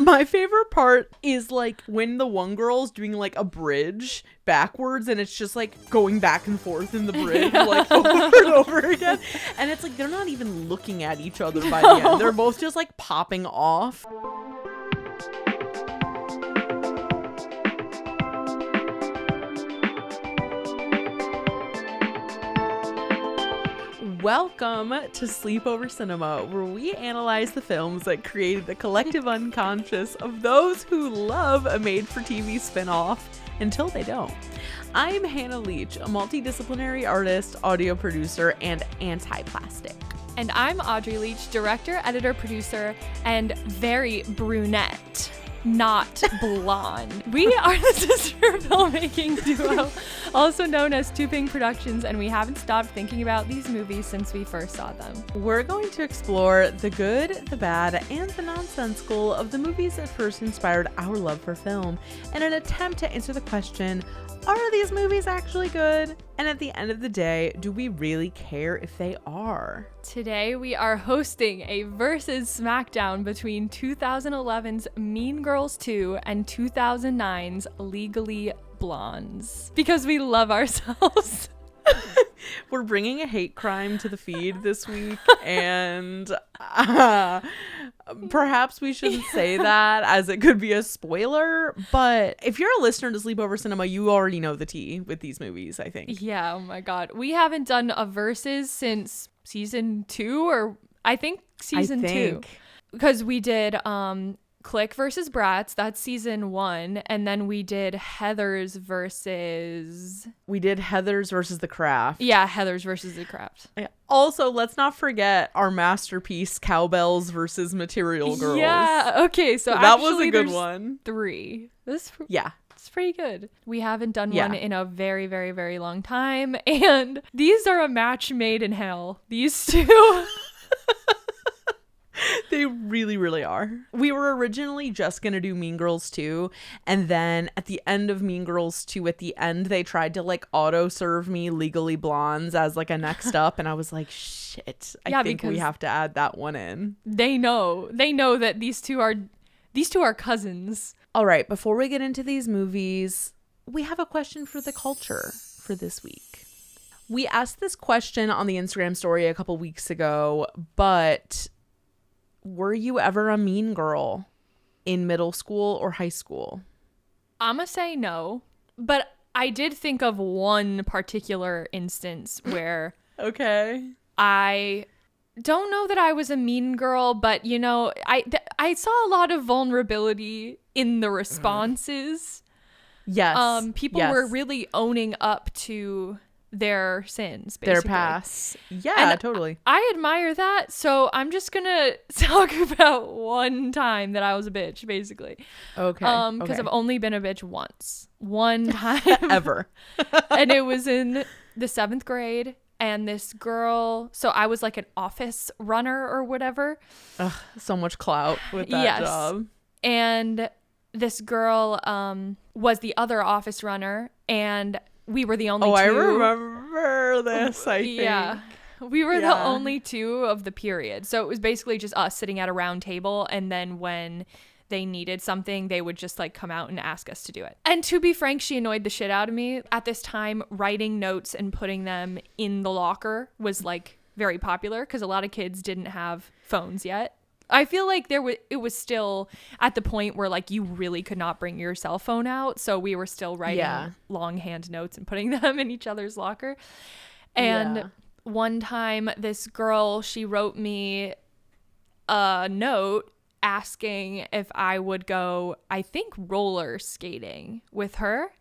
My favorite part is like when the one girl's doing like a bridge backwards and it's just like going back and forth in the bridge like over and over again. And it's like they're not even looking at each other by the end. They're both just like popping off. Welcome to Sleepover Cinema, where we analyze the films that created the collective unconscious of those who love a made-for-TV spin-off until they don't. I'm Hannah Leach, a multidisciplinary artist, audio producer, and anti-plastic. And I'm Audrey Leach, director, editor, producer, and very brunette, not blonde. We are the sister filmmaking duo, also known as Tuping Productions, and we haven't stopped thinking about these movies since we first saw them. We're going to explore the good, the bad, and the nonsensical of the movies that first inspired our love for film in an attempt to answer the question, are these movies actually good? And at the end of the day, do we really care if they are? Today we are hosting a versus smackdown between 2011's Mean Girls 2 and 2009's Legally Blondes. Because we love ourselves. We're bringing a hate crime to the feed this week, and perhaps we shouldn't say that as it could be a spoiler, but if you're a listener to Sleepover Cinema, you already know the tea with these movies, I think. Yeah, oh my god. We haven't done a versus since season 2, or I think season 2. Because we did Click versus Bratz, that's season 1, and then we did Heathers versus The Craft. Yeah, Heathers versus The Craft. Yeah. Also, let's not forget our masterpiece, Cowbells versus Material Girls. Yeah, okay, so that was a good one. 3. Yeah. It's pretty good. We haven't done one in a very, very, very long time, and these are a match made in hell. These two. They really, really are. We were originally just going to do Mean Girls 2, and then at the end of Mean Girls 2, at the end, they tried to like auto serve me Legally Blondes as like a next up, and I was like, shit, I think we have to add that one in. They know that these two are cousins. All right, before we get into these movies, we have a question for the culture for this week. We asked this question on the Instagram story a couple weeks ago, but were you ever a mean girl in middle school or high school? I'm gonna say no, but I did think of one particular instance where okay, I don't know that I was a mean girl, but you know, I saw a lot of vulnerability in the responses. Yes. People were really owning up to their sins, basically. Their past. Yeah, and totally. I admire that, so I'm just gonna talk about one time that I was a bitch, basically. Okay. Because I've only been a bitch once. One time. Ever. And it was in the 7th grade, and this girl, so I was like an office runner or whatever. Ugh, so much clout with that job. And this girl was the other office runner, and we were the only two. I remember this, I think. Yeah. We were the only two of the period. So it was basically just us sitting at a round table, and then when they needed something, they would just like come out and ask us to do it. And to be frank, she annoyed the shit out of me. At this time, writing notes and putting them in the locker was like very popular because a lot of kids didn't have phones yet. I feel like it was still at the point where like you really could not bring your cell phone out, so we were still writing longhand notes and putting them in each other's locker. And one time this girl, she wrote me a note asking if I would go, I think, roller skating with her.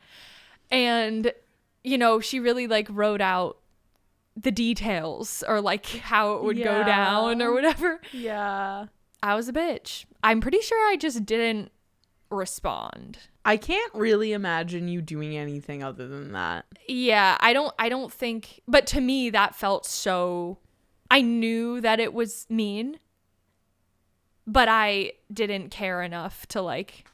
And you know, she really like wrote out the details or like how it would go down or whatever. Yeah. I was a bitch. I'm pretty sure I just didn't respond. I can't really imagine you doing anything other than that. Yeah, I don't think, but to me that felt so, I knew that it was mean, but I didn't care enough to like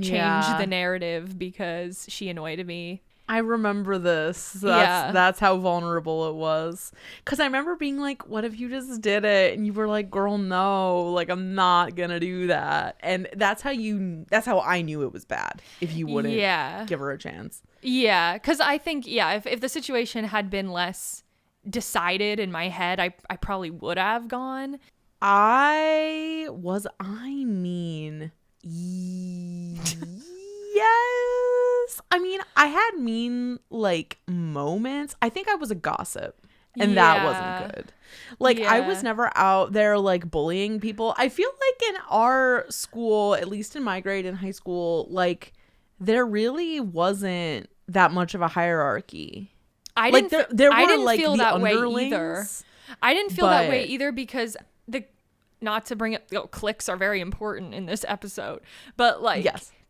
change the narrative because she annoyed me. I remember this. Yeah. That's how vulnerable it was. Because I remember being like, what if you just did it? And you were like, girl, no, like, I'm not going to do that. And that's how I knew it was bad, if you wouldn't give her a chance. Yeah. Because I think, if the situation had been less decided in my head, I probably would have gone. Mean? Yes. I mean, I had mean, like, moments. I think I was a gossip, and that wasn't good. Like, I was never out there, like, bullying people. I feel like in our school, at least in my grade in high school, like, there really wasn't that much of a hierarchy. I didn't feel that way either. I didn't feel that way either because not to bring up, cliques are very important in this episode, but like,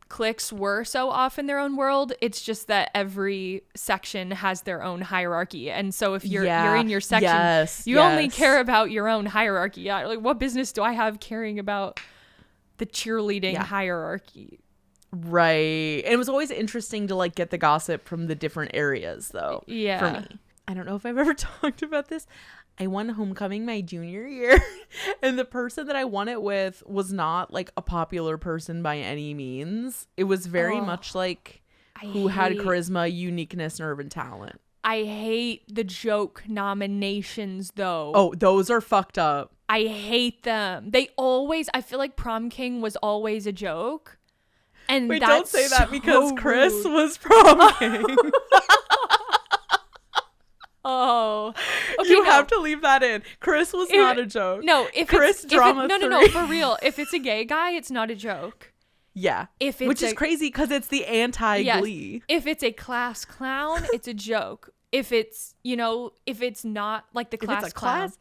cliques were so off in their own world. It's just that every section has their own hierarchy, and so if you're in your section, you only care about your own hierarchy. Like, what business do I have caring about the cheerleading hierarchy? Right. And it was always interesting to like get the gossip from the different areas, though. Yeah. For me, I don't know if I've ever talked about this. I won homecoming my junior year, and the person that I won it with was not like a popular person by any means. It was very much like who had charisma, uniqueness, nerve, and talent. I hate the joke nominations, though. Oh, those are fucked up. I hate them. I feel like prom king was always a joke. And wait, don't say that because Chris was prom king. Oh, okay, you have to leave that in. Chris was not a joke. No, for real. If it's a gay guy, it's not a joke. Yeah, which is crazy because it's the anti-Glee. Yes. If it's a class clown, it's a joke. If it's not like the class clown.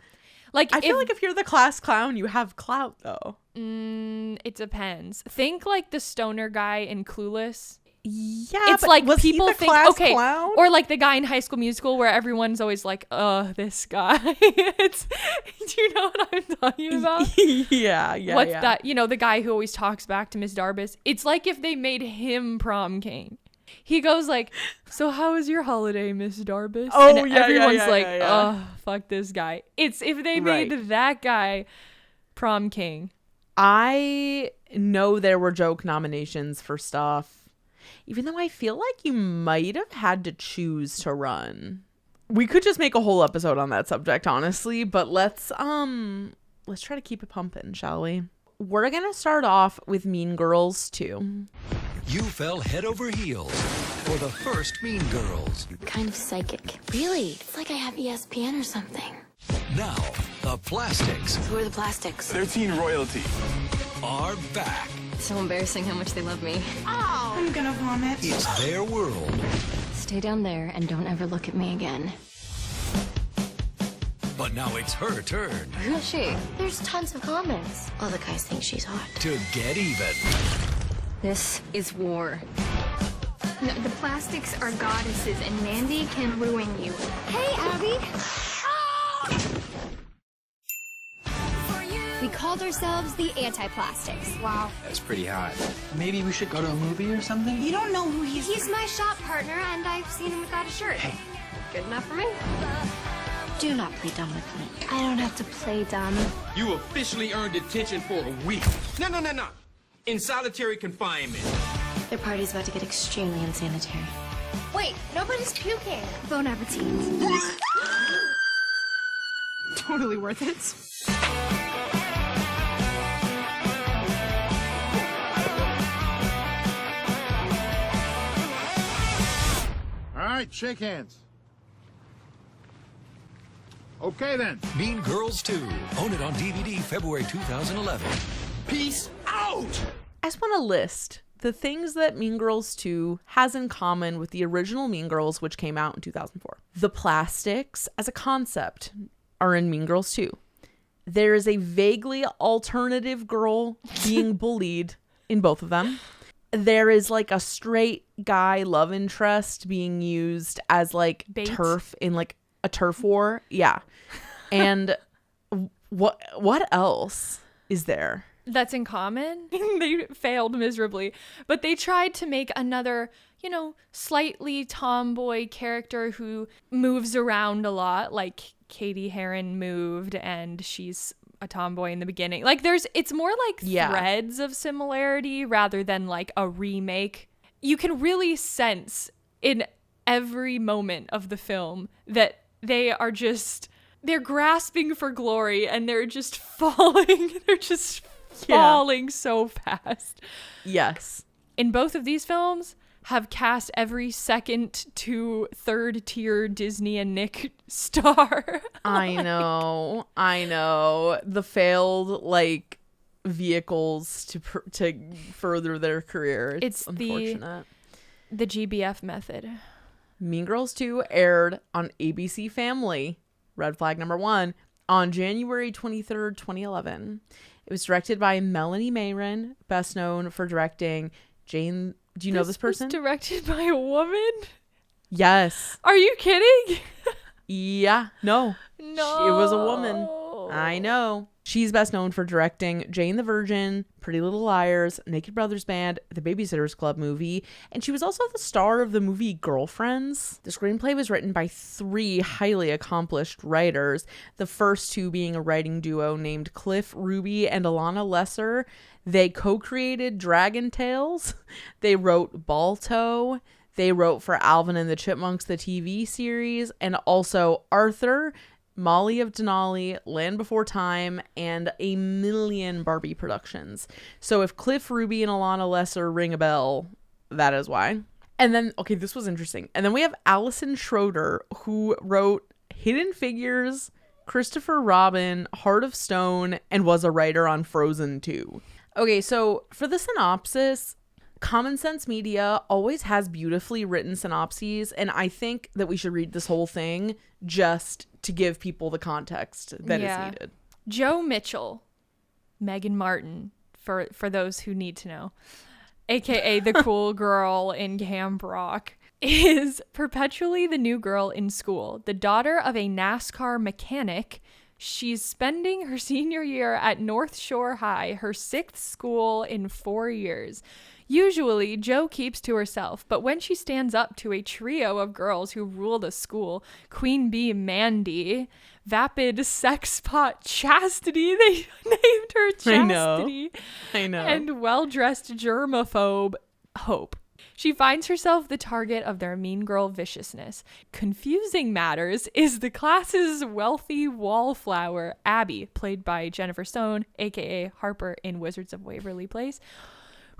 Like, I feel like if you're the class clown, you have clout, though. It depends. Think like the stoner guy in Clueless. Yeah, it's like was people he the think clown? Or like the guy in High School Musical where everyone's always like, this guy. Do you know what I'm talking about? What's that? The guy who always talks back to Miss Darbus. It's like if they made him prom king. He goes like, so how was your holiday, Miss Darbus? Oh, and everyone's oh, fuck this guy. It's if they made that guy prom king. I know there were joke nominations for stuff. Even though I feel like you might have had to choose to run. We could just make a whole episode on that subject, honestly, but let's try to keep it pumping, shall we? We're going to start off with Mean Girls 2. You fell head over heels for the first Mean Girls. Kind of psychic. Really? It's like I have ESPN or something. Now, the Plastics. Who are the Plastics? They're teen royalty. Are back. So embarrassing how much they love me. Oh, I'm gonna vomit. It's their world. Stay down there and don't ever look at me again. But now it's her turn. Who's she? There's tons of comments. All the guys think she's hot. To get even. This is war. No, the Plastics are goddesses, and Mandy can ruin you. Hey, Abby. We called ourselves the Anti-Plastics. Wow. That's pretty hot. Maybe we should go to a movie or something? You don't know who he is. He's my shop partner, and I've seen him without a shirt. Hey. Good enough for me? Do not play dumb with me. I don't have to play dumb. You officially earned detention for a week. No. In solitary confinement. Their party's about to get extremely unsanitary. Wait, nobody's puking. Bon appetit. Totally worth it. All right, shake hands. Okay, then. Mean Girls 2. Own it on DVD February 2011. Peace out! I just want to list the things that Mean Girls 2 has in common with the original Mean Girls, which came out in 2004. The Plastics as a concept are in Mean Girls 2. There is a vaguely alternative girl being bullied in both of them. There is like a straight guy love interest being used as like bait. Turf in like a turf war. Yeah. And what else is there? that's in common. They failed miserably, but they tried to make another, you know, slightly tomboy character who moves around a lot, like Katie Heron moved, and she's a tomboy in the beginning. Like it's more like threads of similarity rather than like a remake. You can really sense in every moment of the film that they're grasping for glory and they're just falling. They're just falling so fast. Yes. In both of these films, have cast every second to third tier Disney and Nick star. I know. The failed like vehicles to further their career. It's unfortunate. The GBF method. Mean Girls 2 aired on ABC Family, red flag number 1, on January 23rd, 2011. It was directed by Melanie Mayron, best known for directing Jane. Do you know this person? Was directed by a woman? Yes. Are you kidding? Yeah. No. No. It was a woman. I know. She's best known for directing Jane the Virgin, Pretty Little Liars, Naked Brothers Band, the Babysitter's Club movie, and she was also the star of the movie Girlfriends. The screenplay was written by 3 highly accomplished writers, the first 2 being a writing duo named Cliff Ruby and Alana Lesser. They co-created Dragon Tales. They wrote Balto. They wrote for Alvin and the Chipmunks, the TV series, and also Arthur, Molly of Denali, Land Before Time, and a million Barbie productions. So if Cliff Ruby and Alana Lesser ring a bell, that is why. And then, okay, this was interesting. And then we have Allison Schroeder, who wrote Hidden Figures, Christopher Robin, Heart of Stone, and was a writer on Frozen 2. Okay, so for the synopsis, Common Sense Media always has beautifully written synopses, and I think that we should read this whole thing just to give people the context that is needed. Joe Mitchell, Megan Martin, for those who need to know, aka the cool girl in Camp Rock, is perpetually the new girl in school, the daughter of a NASCAR mechanic. She's spending her senior year at North Shore High, her 6th school in 4 years. Usually, Jo keeps to herself, but when she stands up to a trio of girls who rule the school, Queen Bee Mandy, vapid sexpot Chastity, they named her Chastity, I know. and well-dressed germaphobe Hope. She finds herself the target of their mean girl viciousness. Confusing matters is the class's wealthy wallflower, Abby, played by Jennifer Stone, aka Harper in Wizards of Waverly Place,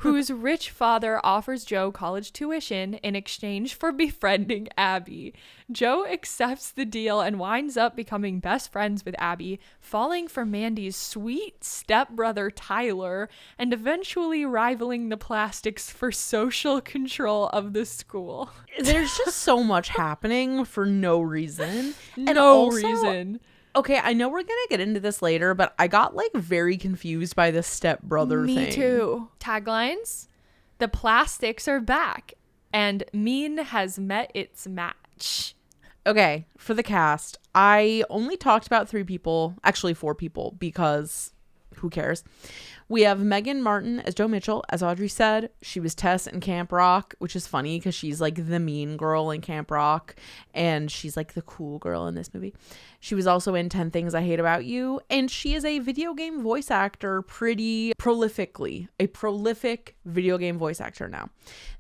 whose rich father offers Jo college tuition in exchange for befriending Abby. Jo accepts the deal and winds up becoming best friends with Abby, falling for Mandy's sweet stepbrother Tyler, and eventually rivaling the Plastics for social control of the school. There's just so much happening for no reason. No reason. Okay, I know we're going to get into this later, but I got like very confused by the stepbrother thing. Me too. Taglines: the Plastics are back and mean has met its match. Okay, for the cast, I only talked about 3 people, actually 4 people, because who cares? We have Megan Martin as Jo Mitchell. As Audrey said, she was Tess in Camp Rock, which is funny because she's like the mean girl in Camp Rock, and she's like the cool girl in this movie. She was also in 10 Things I Hate About You, and she is a video game voice actor pretty prolifically. A prolific video game voice actor now.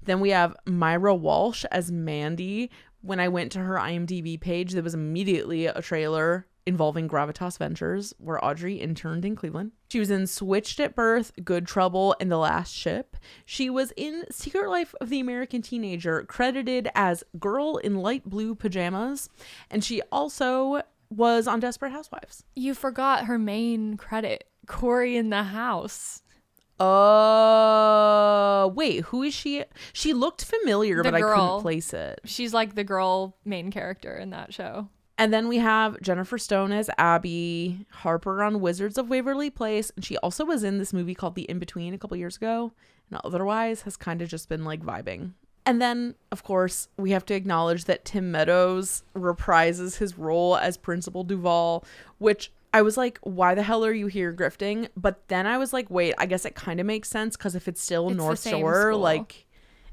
Then we have Myra Walsh as Mandy. When I went to her IMDb page, there was immediately a trailer involving Gravitas Ventures, where Audrey interned in Cleveland. She was in Switched at Birth, Good Trouble, and The Last Ship. She was in Secret Life of the American Teenager, credited as Girl in Light Blue Pajamas, and she also was on Desperate Housewives. You forgot her main credit, Corey in the House. Wait, who is she? She looked familiar, but I couldn't place it. She's like the girl main character in that show. And then we have Jennifer Stone as Abby, Harper on Wizards of Waverly Place, and she also was in this movie called The In-Between a couple years ago, and otherwise has kind of just been like vibing. And then, of course, we have to acknowledge that Tim Meadows reprises his role as Principal Duval, which I was like, why the hell are you here grifting? But then I was like, wait, I guess it kind of makes sense because if it's still It's North the same Shore, school. like,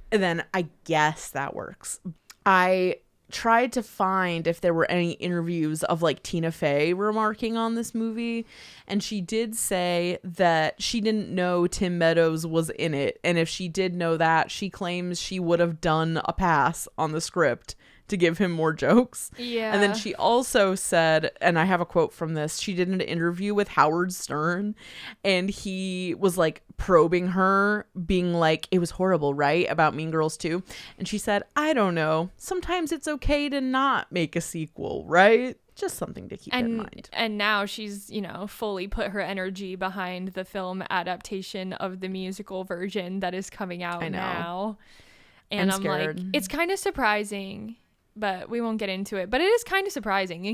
then I guess that works. I tried to find if there were any interviews of like Tina Fey remarking on this movie, and she did say that she didn't know Tim Meadows was in it, and if she did know that, she claims she would have done a pass on the script to give him more jokes. Yeah. And then she also said, and I have a quote from this, she did an interview with Howard Stern, and he was like probing her, being like, it was horrible, right? About Mean Girls 2. And she said, I don't know. Sometimes it's okay to not make a sequel, right? Just something to keep in mind. And now she's, fully put her energy behind the film adaptation of the musical version that is coming out now. And I'm scared. like, it's kind of surprising, but we won't get into it. But it is kind of surprising.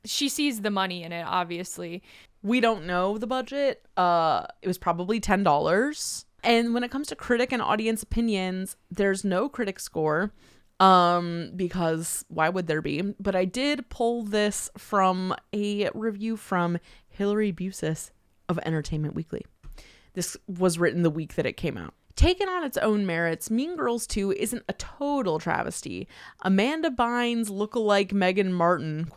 She sees the money in it, obviously. We don't know the budget. It was probably $10. And when it comes to critic and audience opinions, there's no critic score. Because why would there be? But I did pull this from a review from Hilary Busis of Entertainment Weekly. This was written the week that it came out. Taken on its own merits, Mean Girls 2 isn't a total travesty. Amanda Bynes' lookalike Megan Martin,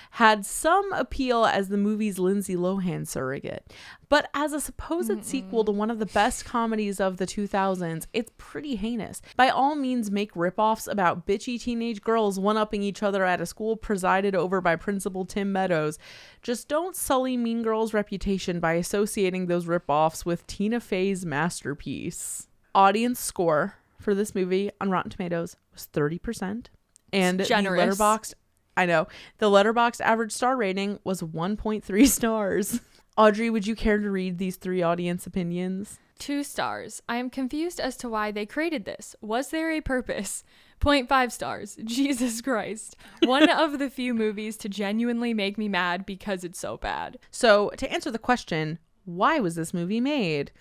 had some appeal as the movie's Lindsay Lohan surrogate. But as a supposed sequel to one of the best comedies of the 2000s, it's pretty heinous. By all means, make ripoffs about bitchy teenage girls one-upping each other at a school presided over by Principal Tim Meadows. Just don't sully Mean Girls' reputation by associating those ripoffs with Tina Fey's masterpiece. Audience score for this movie on Rotten Tomatoes was 30%. And it's generous. The Letterboxd average star rating was 1.3 stars. Audrey, would you care to read these 3 audience opinions? 2 stars. I am confused as to why they created this. Was there a purpose? 0.5 stars. Jesus Christ. One of the few movies to genuinely make me mad because it's so bad. So, to answer the question, why was this movie made?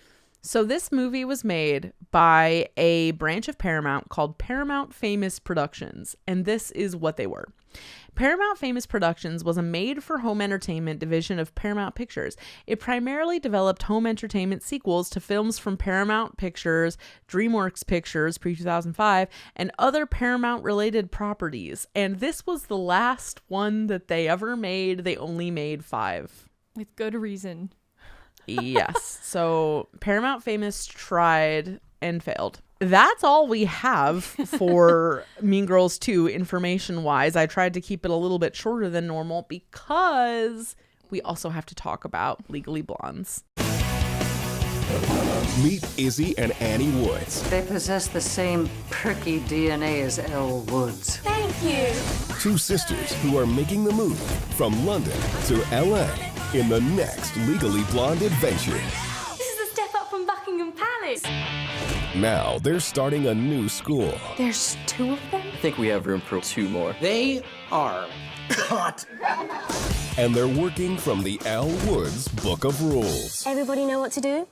So this movie was made by a branch of Paramount called Paramount Famous Productions, and this is what they were. Paramount Famous Productions was a made-for-home entertainment division of Paramount Pictures. It primarily developed home entertainment sequels to films from Paramount Pictures, DreamWorks Pictures pre-2005, and other Paramount-related properties. And this was the last one that they ever made. They only made 5. With good reason. Yes. So Paramount Famous tried and failed. That's all we have for Mean Girls 2 information-wise. I tried to keep it a little bit shorter than normal because we also have to talk about Legally Blondes. Meet Izzy and Annie Woods. They possess the same perky DNA as Elle Woods. Thank you. 2 sisters who are making the move from London to LA in the next Legally Blonde adventure. This is a step up from Buckingham Palace. Now they're starting a new school. There's 2 of them? I think we have room for 2 more. They are hot. And they're working from the Elle Woods Book of Rules. Everybody know what to do?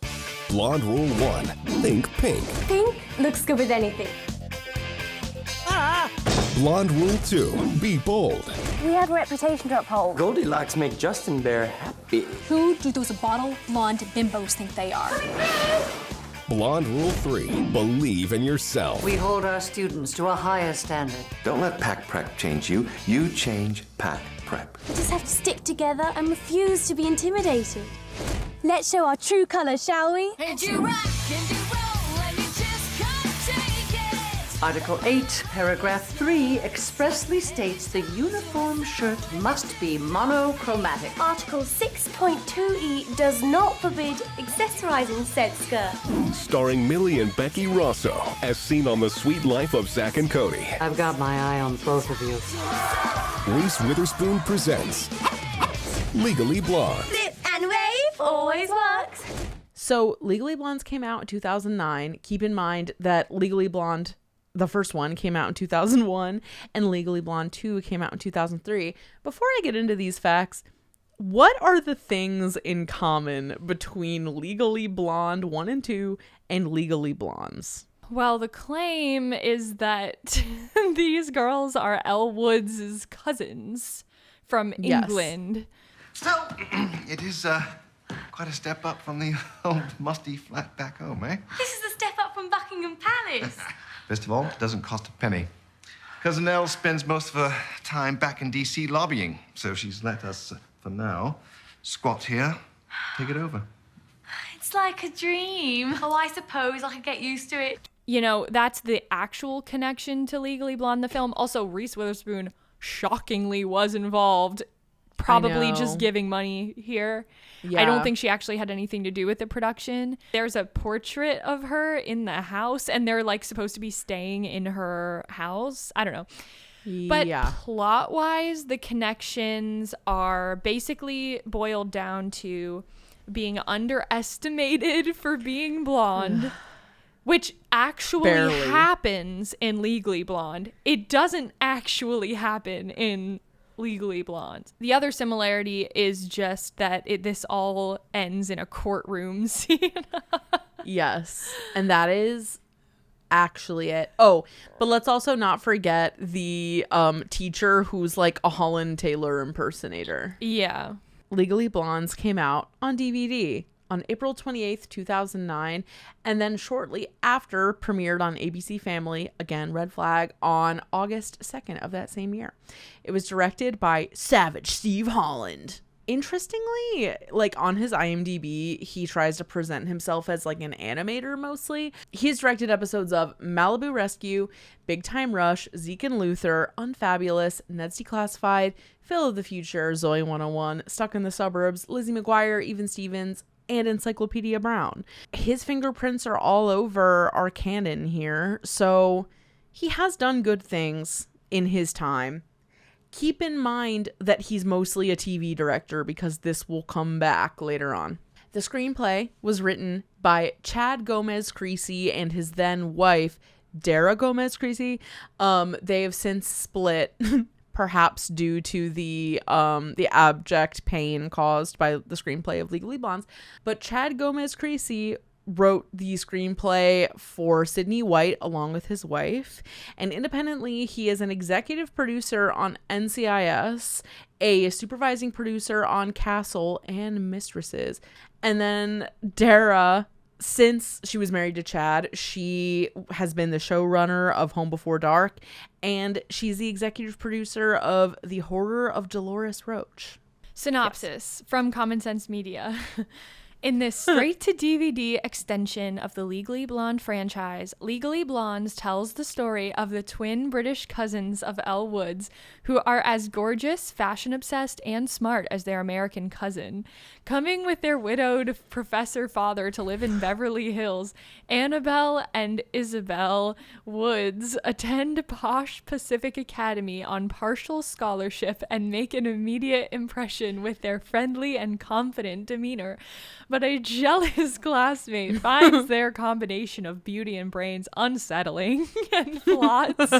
Blonde Rule 1, think pink. Pink looks good with anything. Blonde Rule 2, be bold. We have a reputation to uphold. Goldilocks make Justin Bear happy. Who do those bottle blonde bimbos think they are? Blonde Rule 3, believe in yourself. We hold our students to a higher standard. Don't let Pack Prep change you. You change Pack Prep. We just have to stick together and refuse to be intimidated. Let's show our true colors, shall we? And you rock and you roll and you just can't take it. Article 8, paragraph 3 expressly states the uniform shirt must be monochromatic. Article 6.2e does not forbid accessorizing said skirt. Starring Millie and Becky Rosso, as seen on The Sweet Life of Zack and Cody. I've got my eye on both of you. Reese Witherspoon presents Legally Blonde. Zip and wave always works. So Legally Blondes came out in 2009. Keep in mind that Legally Blonde, the first one, came out in 2001, and Legally Blonde 2 came out in 2003. Before I get into these facts, what are the things in common between Legally Blonde 1 and 2 and Legally Blondes? Well, the claim is that these girls are Elle Woods' cousins from England. Still, it is quite a step up from the old musty flat back home, eh? This is a step up from Buckingham Palace. First of all, it doesn't cost a penny. Cousin Nell spends most of her time back in D.C. lobbying, so she's let us, for now, squat here, take it over. It's like a dream. Oh, I suppose I could get used to it. You know, that's the actual connection to Legally Blonde, the film. Also, Reese Witherspoon shockingly was involved, probably just giving money here. Yeah. I don't think she actually had anything to do with the production. There's a portrait of her in the house, and they're like supposed to be staying in her house. I don't know. But plot-wise, the connections are basically boiled down to being underestimated for being blonde, which actually happens in Legally Blonde. It doesn't actually happen in Legally Blonde. The other similarity is just that this all ends in a courtroom scene. Yes, and that is actually it. Oh, but let's also not forget the teacher who's like a Holland Taylor impersonator. Yeah. Legally Blondes came out on DVD on April 28th, 2009, and then shortly after premiered on ABC Family, again, red flag, on August 2nd of that same year. It was directed by Savage Steve Holland. Interestingly, like on his IMDb, he tries to present himself as like an animator mostly. He's directed episodes of Malibu Rescue, Big Time Rush, Zeke and Luther, Unfabulous, Ned's Declassified, Phil of the Future, Zoe 101, Stuck in the Suburbs, Lizzie McGuire, Even Stevens, and Encyclopedia Brown. His fingerprints are all over our canon here, so he has done good things in his time. Keep in mind that he's mostly a TV director because this will come back later on. The screenplay was written by Chad Gomez Creasy and his then wife, Dara Gomez Creasy. They have since split, perhaps due to the abject pain caused by the screenplay of Legally Blondes. But Chad Gomez Creasy wrote the screenplay for Sydney White along with his wife, and independently he is an executive producer on NCIS, a supervising producer on Castle and Mistresses. And then Dara, since she was married to Chad, she has been the showrunner of Home Before Dark, and she's the executive producer of The Horror of Dolores Roach. Synopsis from Common Sense Media. In this straight-to-DVD extension of the Legally Blonde franchise, Legally Blonde tells the story of the twin British cousins of Elle Woods, who are as gorgeous, fashion-obsessed, and smart as their American cousin. Coming with their widowed professor father to live in Beverly Hills, Annabelle and Isabel Woods attend posh Pacific Academy on partial scholarship and make an immediate impression with their friendly and confident demeanor. But a jealous classmate finds their combination of beauty and brains unsettling and plots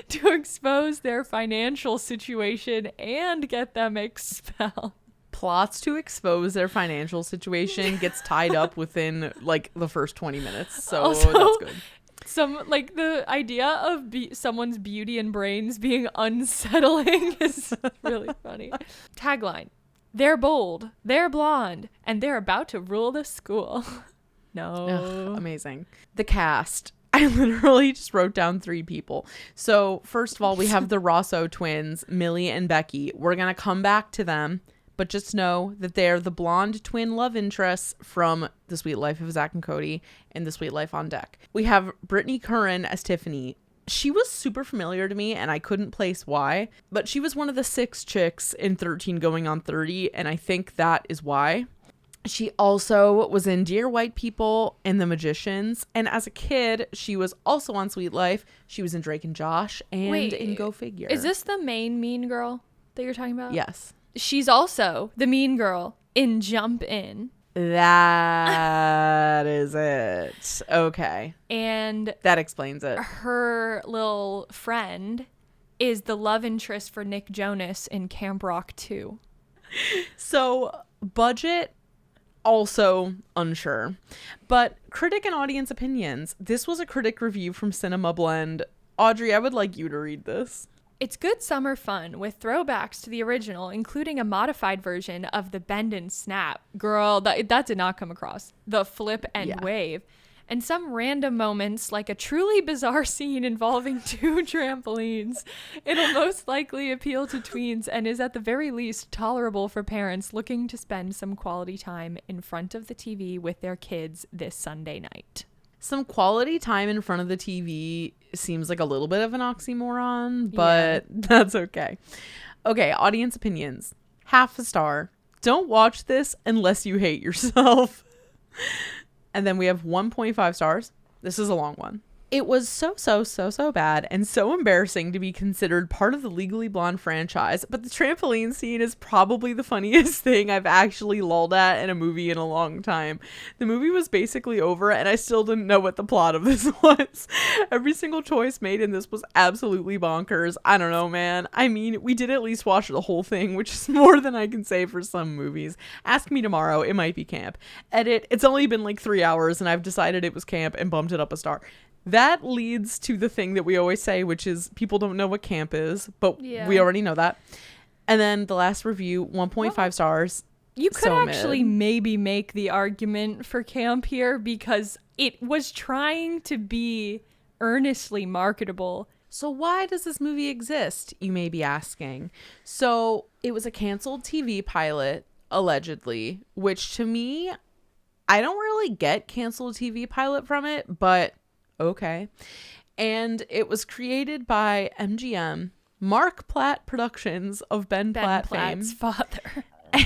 to expose their financial situation and get them expelled. Plots to expose their financial situation gets tied up within like the first 20 minutes. So also, that's good. Some like the idea of someone's beauty and brains being unsettling is really funny. Tagline. They're bold, they're blonde, and they're about to rule the school. No. Ugh, amazing. The cast. I literally just wrote down 3 people. So first of all, we have the Rosso twins, Millie and Becky. We're going to come back to them, but just know that they're the blonde twin love interests from The Sweet Life of Zack and Cody and The Sweet Life on Deck. We have Brittany Curran as Tiffany. She was super familiar to me and I couldn't place why, but she was one of the 6 chicks in 13 Going on 30, and I think that is why. She also was in Dear White People and The Magicians, and as a kid, she was also on Sweet Life. She was in Drake and Josh and in Go Figure. Is this the main mean girl that you're talking about? Yes. She's also the mean girl in Jump In. That is it. Okay. And that explains it. Her little friend is the love interest for Nick Jonas in Camp Rock 2. So, budget, also unsure. But critic and audience opinions. This was a critic review from Cinema Blend. Audrey, I would like you to read this. It's good summer fun with throwbacks to the original, including a modified version of the bend and snap. Girl, that did not come across. The flip and wave. And some random moments like a truly bizarre scene involving 2 trampolines. It'll most likely appeal to tweens and is at the very least tolerable for parents looking to spend some quality time in front of the TV with their kids this Sunday night. Some quality time in front of the TV seems like a little bit of an oxymoron, but that's okay. Okay, audience opinions. 0.5 star. Don't watch this unless you hate yourself. And then we have 1.5 stars. This is a long one. It was so bad and so embarrassing to be considered part of the Legally Blonde franchise, but the trampoline scene is probably the funniest thing I've actually lolled at in a movie in a long time. The movie was basically over and I still didn't know what the plot of this was. Every single choice made in this was absolutely bonkers. I don't know, man. I mean, we did at least watch the whole thing, which is more than I can say for some movies. Ask me tomorrow, it might be camp. Edit, it's only been like 3 hours and I've decided it was camp and bumped it up a star. That leads to the thing that we always say, which is people don't know what camp is, but we already know that. And then the last review, 1.5 stars. You could actually maybe make the argument for camp here because it was trying to be earnestly marketable. So why does this movie exist, you may be asking? So it was a canceled TV pilot, allegedly, which to me, I don't really get canceled TV pilot from it, but okay. And it was created by MGM, Mark Platt Productions of Ben Platt Platt's fame, father,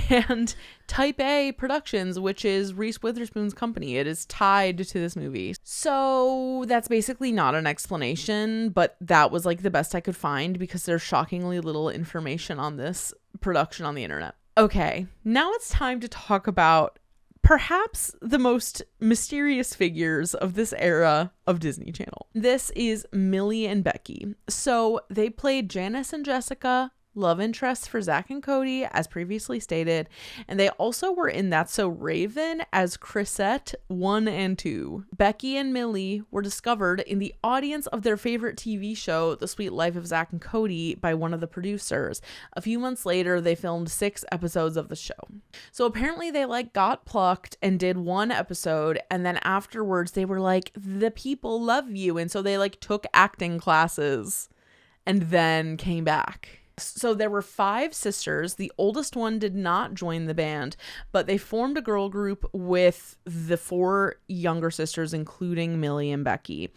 and Type A Productions, which is Reese Witherspoon's company. It is tied to this movie. So that's basically not an explanation, but that was like the best I could find because there's shockingly little information on this production on the internet. Okay, now it's time to talk about perhaps the most mysterious figures of this era of Disney Channel. This is Millie and Becky. So they played Janice and Jessica, love interests for Zach and Cody, as previously stated, and they also were in That's So Raven as Chrisette 1 and 2. Becky and Millie were discovered in the audience of their favorite TV show, The Sweet Life of Zach and Cody, by one of the producers. A few months later, they filmed 6 episodes of the show. So apparently they got plucked and did 1 episode, and then afterwards they were like, the people love you, and so they took acting classes and then came back. So there were 5 sisters. The oldest one did not join the band, but they formed a girl group with the 4 younger sisters, including Millie and Becky.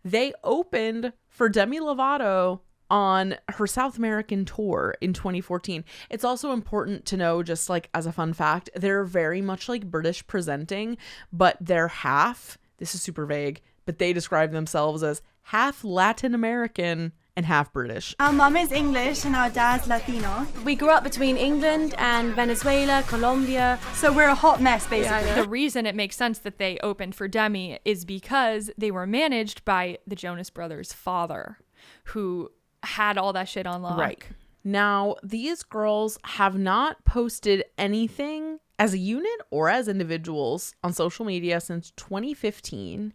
They opened for Demi Lovato on her South American tour in 2014. It's also important to know, just as a fun fact, they're very much like British presenting, but they're half, this is super vague, but they describe themselves as half Latin American and half British. Our mum is English and our dad's Latino. We grew up between England and Venezuela, Colombia, so we're a hot mess, basically. The reason it makes sense that they opened for Demi is because they were managed by the Jonas Brothers' father, who had all that shit on lock. Right. Now, these girls have not posted anything as a unit or as individuals on social media since 2015.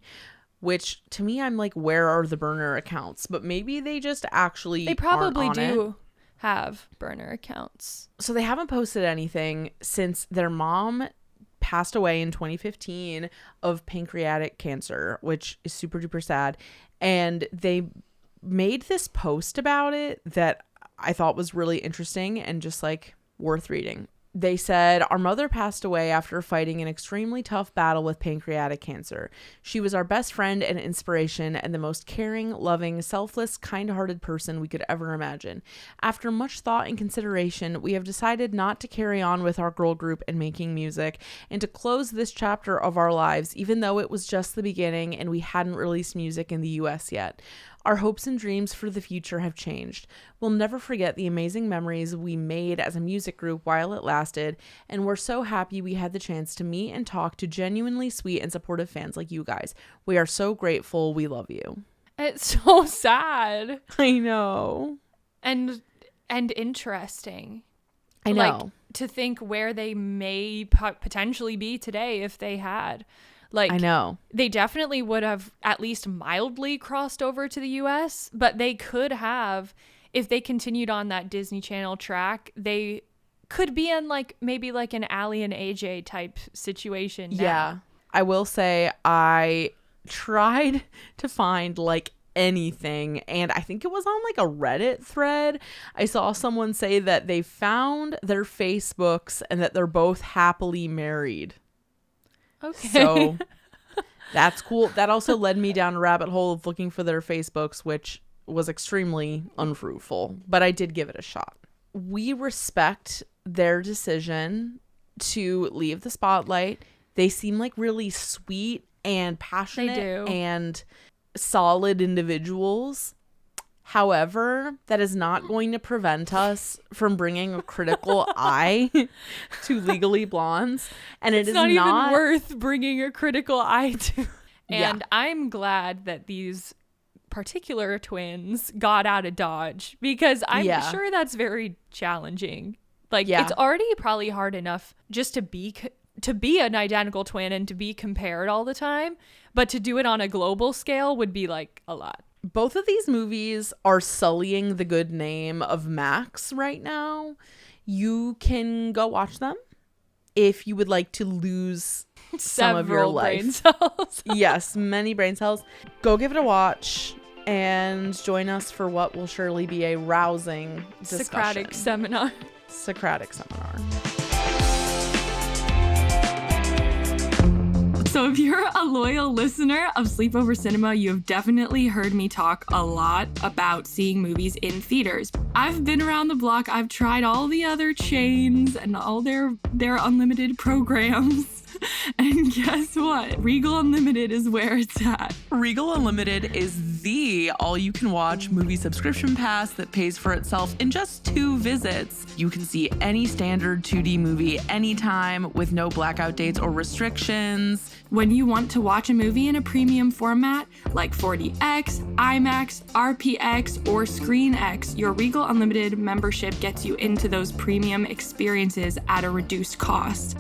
Which to me, I'm like, where are the burner accounts? But maybe they just actually They probably aren't on do it. have burner accounts. So they haven't posted anything since their mom passed away in 2015 of pancreatic cancer, which is super duper sad. And they made this post about it that I thought was really interesting and just worth reading. They said, our mother passed away after fighting an extremely tough battle with pancreatic cancer. She was our best friend and inspiration and the most caring, loving, selfless, kind-hearted person we could ever imagine. After much thought and consideration, we have decided not to carry on with our girl group and making music and to close this chapter of our lives, even though it was just the beginning and we hadn't released music in the US yet. Our hopes and dreams for the future have changed. We'll never forget the amazing memories we made as a music group while it lasted, and we're so happy we had the chance to meet and talk to genuinely sweet and supportive fans like you guys. We are so grateful. We love you. It's so sad. I know. And interesting. I know. To think where they may potentially be today if they had. I know. They definitely would have at least mildly crossed over to the US, but they could have if they continued on that Disney Channel track, they could be in like maybe like an Allie and AJ type situation now. Yeah. I will say I tried to find like anything, and I think it was on like a Reddit thread. I saw someone say that they found their Facebooks and that they're both happily married. Okay. So that's cool. That also led me down a rabbit hole of looking for their Facebooks, which was extremely unfruitful, but I did give it a shot. We respect their decision to leave the spotlight. They seem like really sweet and passionate and solid individuals. However, that is not going to prevent us from bringing a critical eye to Legally Blondes, and it's not even worth bringing a critical eye to. And I'm glad that these particular twins got out of Dodge, because I'm sure that's very challenging. Like, it's already probably hard enough just to be an identical twin and to be compared all the time, but to do it on a global scale would be like a lot. Both of these movies are sullying the good name of Max right now. You can go watch them if you would like to lose some of your life. Brain cells. Yes, many brain cells. Go give it a watch and join us for what will surely be a rousing discussion. Socratic seminar. So if you're a loyal listener of Sleepover Cinema, you have definitely heard me talk a lot about seeing movies in theaters. I've been around the block. I've tried all the other chains and all their unlimited programs. And guess what? Regal Unlimited is where it's at. Regal Unlimited is the all-you-can-watch movie subscription pass that pays for itself in just 2 visits. You can see any standard 2D movie anytime with no blackout dates or restrictions. When you want to watch a movie in a premium format like 4DX, IMAX, RPX, or ScreenX, your Regal Unlimited membership gets you into those premium experiences at a reduced cost.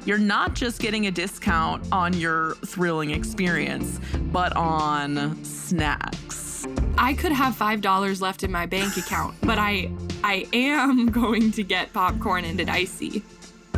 You're not just getting a discount on your thrilling experience, but on snacks. I could have $5 left in my bank account, but I am going to get popcorn and an icy.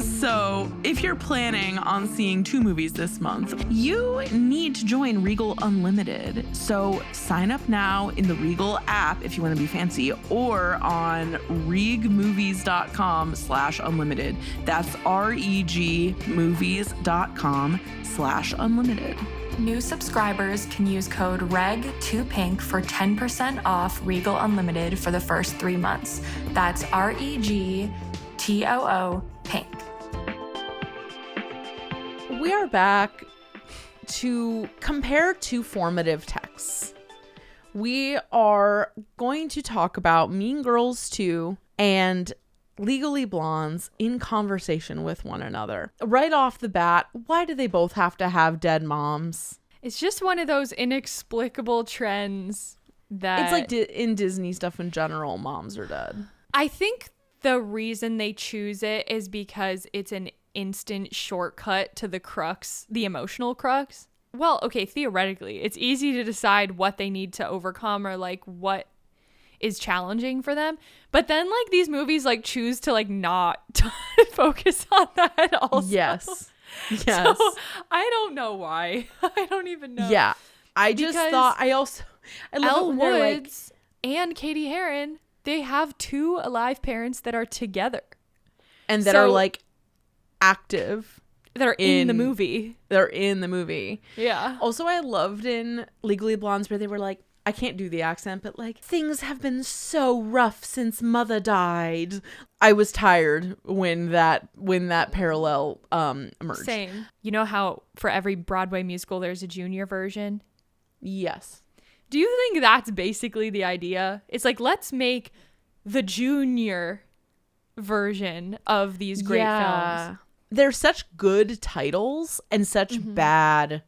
So, if you're planning on seeing 2 movies this month, you need to join Regal Unlimited. So, sign up now in the Regal app if you want to be fancy, or on regmovies.com/unlimited. That's regmovies.com/unlimited. New subscribers can use code REG2PINK for 10% off Regal Unlimited for the first 3 months. That's REGTOO PINK. We are back to compare 2 formative texts. We are going to talk about Mean Girls 2 and Legally Blondes in conversation with one another. Right off the bat, why do they both have to have dead moms? It's just one of those inexplicable trends that... It's like in Disney stuff in general, moms are dead. I think the reason they choose it is because it's an instant shortcut to the crux, the emotional crux. Well, okay, theoretically, it's easy to decide what they need to overcome or like what is challenging for them. But then like these movies like choose to like not focus on that also. Yes. So I don't know why. I don't even know. Yeah. I just thought I love Elle Woods and Katie Heron, they have 2 alive parents that are together. And that are like active. That are in the movie. They're in the movie. Yeah. Also, I loved in Legally Blondes where they were like, I can't do the accent, but like, things have been so rough since mother died. I was tired when that parallel emerged. Same. You know how for every Broadway musical there's a junior version? Yes. Do you think that's basically the idea? It's like, let's make the junior version of these great films. They're such good titles and such bad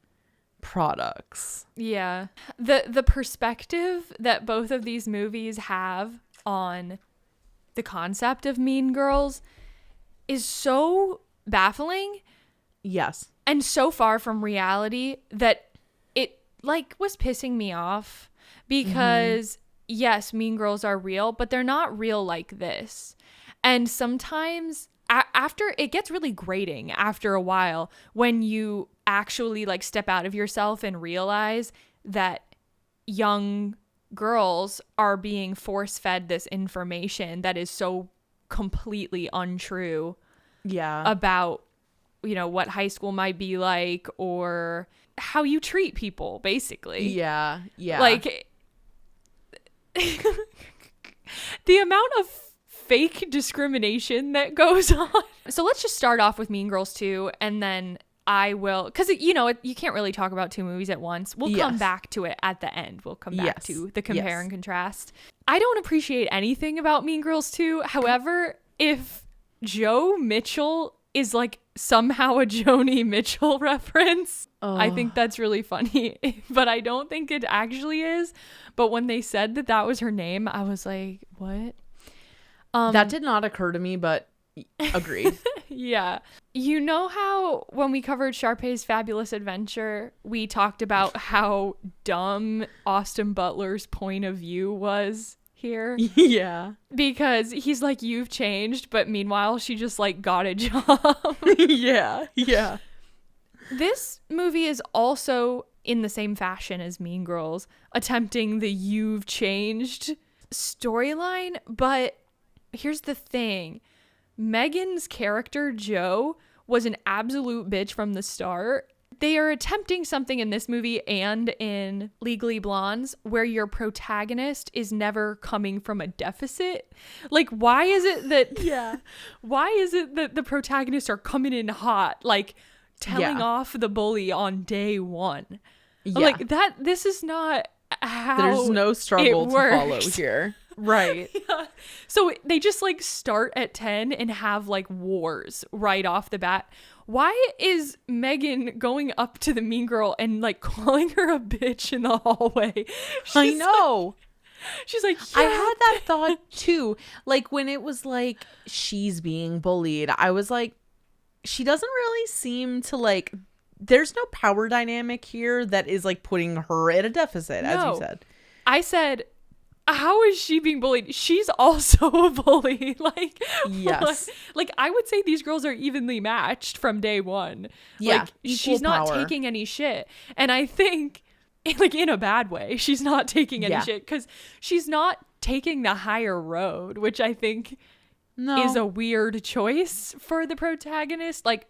products. Yeah. The perspective that both of these movies have on the concept of Mean Girls is so baffling. Yes. And so far from reality that it like was pissing me off because yes, Mean Girls are real, but they're not real like this. And sometimes after it gets really grating after a while when you actually like step out of yourself and realize that young girls are being force-fed this information that is so completely untrue about, you know, what high school might be like or how you treat people, basically. Yeah. Like the amount of fake discrimination that goes on. So let's just start off with Mean Girls 2, and then I will, because you can't really talk about two movies at once. We'll come back to it at the end. We'll come back to the compare and contrast. I don't appreciate anything about Mean Girls 2. However, if Joe Mitchell is like somehow a Joni Mitchell reference, I think that's really funny. But I don't think it actually is. But when they said that was her name, I was like, what? That did not occur to me, but agreed. Yeah. You know how when we covered Sharpay's Fabulous Adventure, we talked about how dumb Austin Butler's point of view was here? Yeah. Because he's like, you've changed, but meanwhile, she just like got a job. Yeah. This movie is also in the same fashion as Mean Girls, attempting the you've changed storyline, but here's the thing. Megan's character, Jo, was an absolute bitch from the start. They are attempting something in this movie and in Legally Blondes where your protagonist is never coming from a deficit. Like, why is it that why is it that the protagonists are coming in hot, like telling off the bully on day one? Like that, this is not how there's no struggle to follow here. Right. Yeah. So they just like start at 10 and have like wars right off the bat. Why is Megan going up to the mean girl and like calling her a bitch in the hallway? I know. She's like, I had that thought too. Like when it was like she's being bullied, I was like, she doesn't really seem to like, there's no power dynamic here that is like putting her at a deficit, as you said. I said, how is she being bullied? She's also a bully. Like, yes. Like I would say these girls are evenly matched from day one. Yeah. Like she's not taking any shit. And I think like in a bad way, she's not taking any shit because she's not taking the higher road, which I think is a weird choice for the protagonist. Like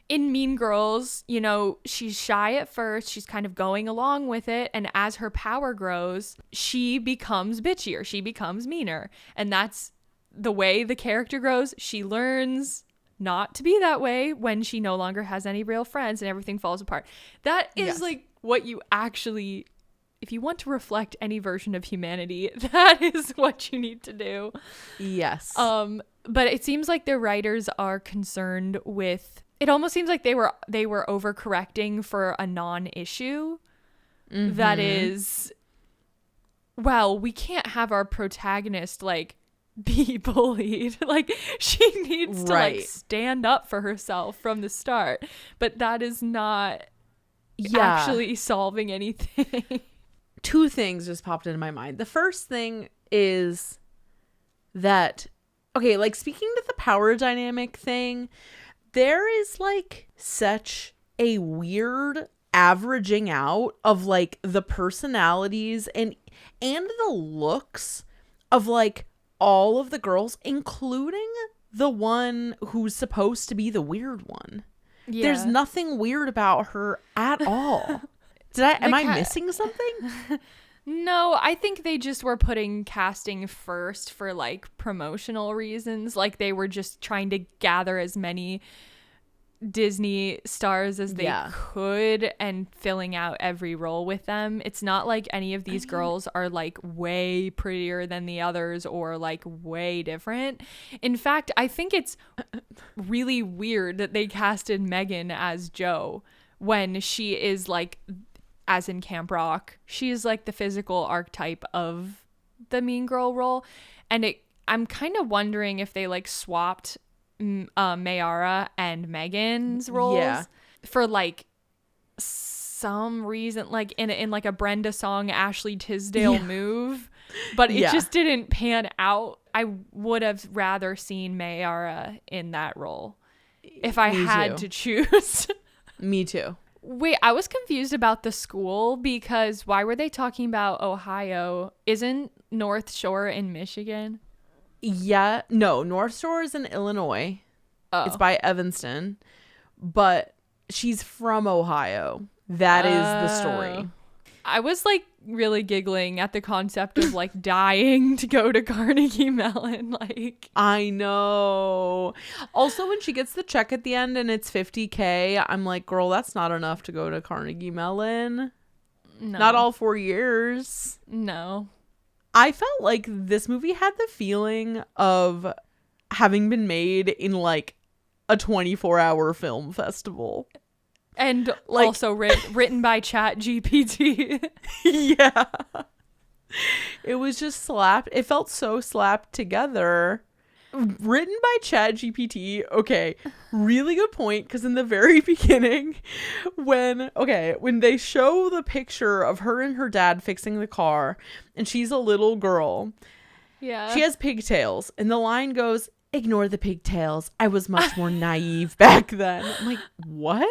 in Mean Girls, you know, she's shy at first. She's kind of going along with it. And as her power grows, she becomes bitchier. She becomes meaner. And that's the way the character grows. She learns not to be that way when she no longer has any real friends and everything falls apart. That is like what you actually, if you want to reflect any version of humanity, that is what you need to do. Yes. But it seems like the writers are concerned with, it almost seems like they were overcorrecting for a non-issue that is, well, we can't have our protagonist like be bullied. Like she needs to like stand up for herself from the start, but that is not actually solving anything. Two things just popped into my mind. The first thing is that, okay, like speaking to the power dynamic thing, there is like such a weird averaging out of like the personalities and the looks of like all of the girls, including the one who's supposed to be the weird one. Yeah. There's nothing weird about her at all. Am I missing something? No, I think they just were putting casting first for like promotional reasons. Like they were just trying to gather as many Disney stars as they could and filling out every role with them. It's not like any of these girls are like way prettier than the others or like way different. In fact, I think it's really weird that they casted Megan as Jo when she is like, as in Camp Rock, she is like the physical archetype of the mean girl role. And I'm kind of wondering if they like swapped Mayara and Megan's roles for like some reason, like in like a Brenda song, Ashley Tisdale move, but it just didn't pan out. I would have rather seen Mayara in that role if I had to choose. Me too. Wait, I was confused about the school because why were they talking about Ohio? Isn't North Shore in Michigan? Yeah. No, North Shore is in Illinois. Oh. It's by Evanston. But she's from Ohio. That is the story. I was like really giggling at the concept of like dying to go to Carnegie Mellon. Like, I know. Also, when she gets the check at the end and it's $50,000, I'm like, girl, that's not enough to go to Carnegie Mellon. No. Not all 4 years. No. I felt like this movie had the feeling of having been made in like a 24-hour film festival. And like, also written by ChatGPT. Yeah. It was just slapped. It felt so slapped together. Written by ChatGPT. Okay. Really good point. Because in the very beginning, when they show the picture of her and her dad fixing the car, and she's a little girl. Yeah. She has pigtails. And the line goes, "Ignore the pigtails. I was much more naive back then." I'm like, what?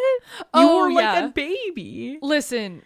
You were like a baby. Listen,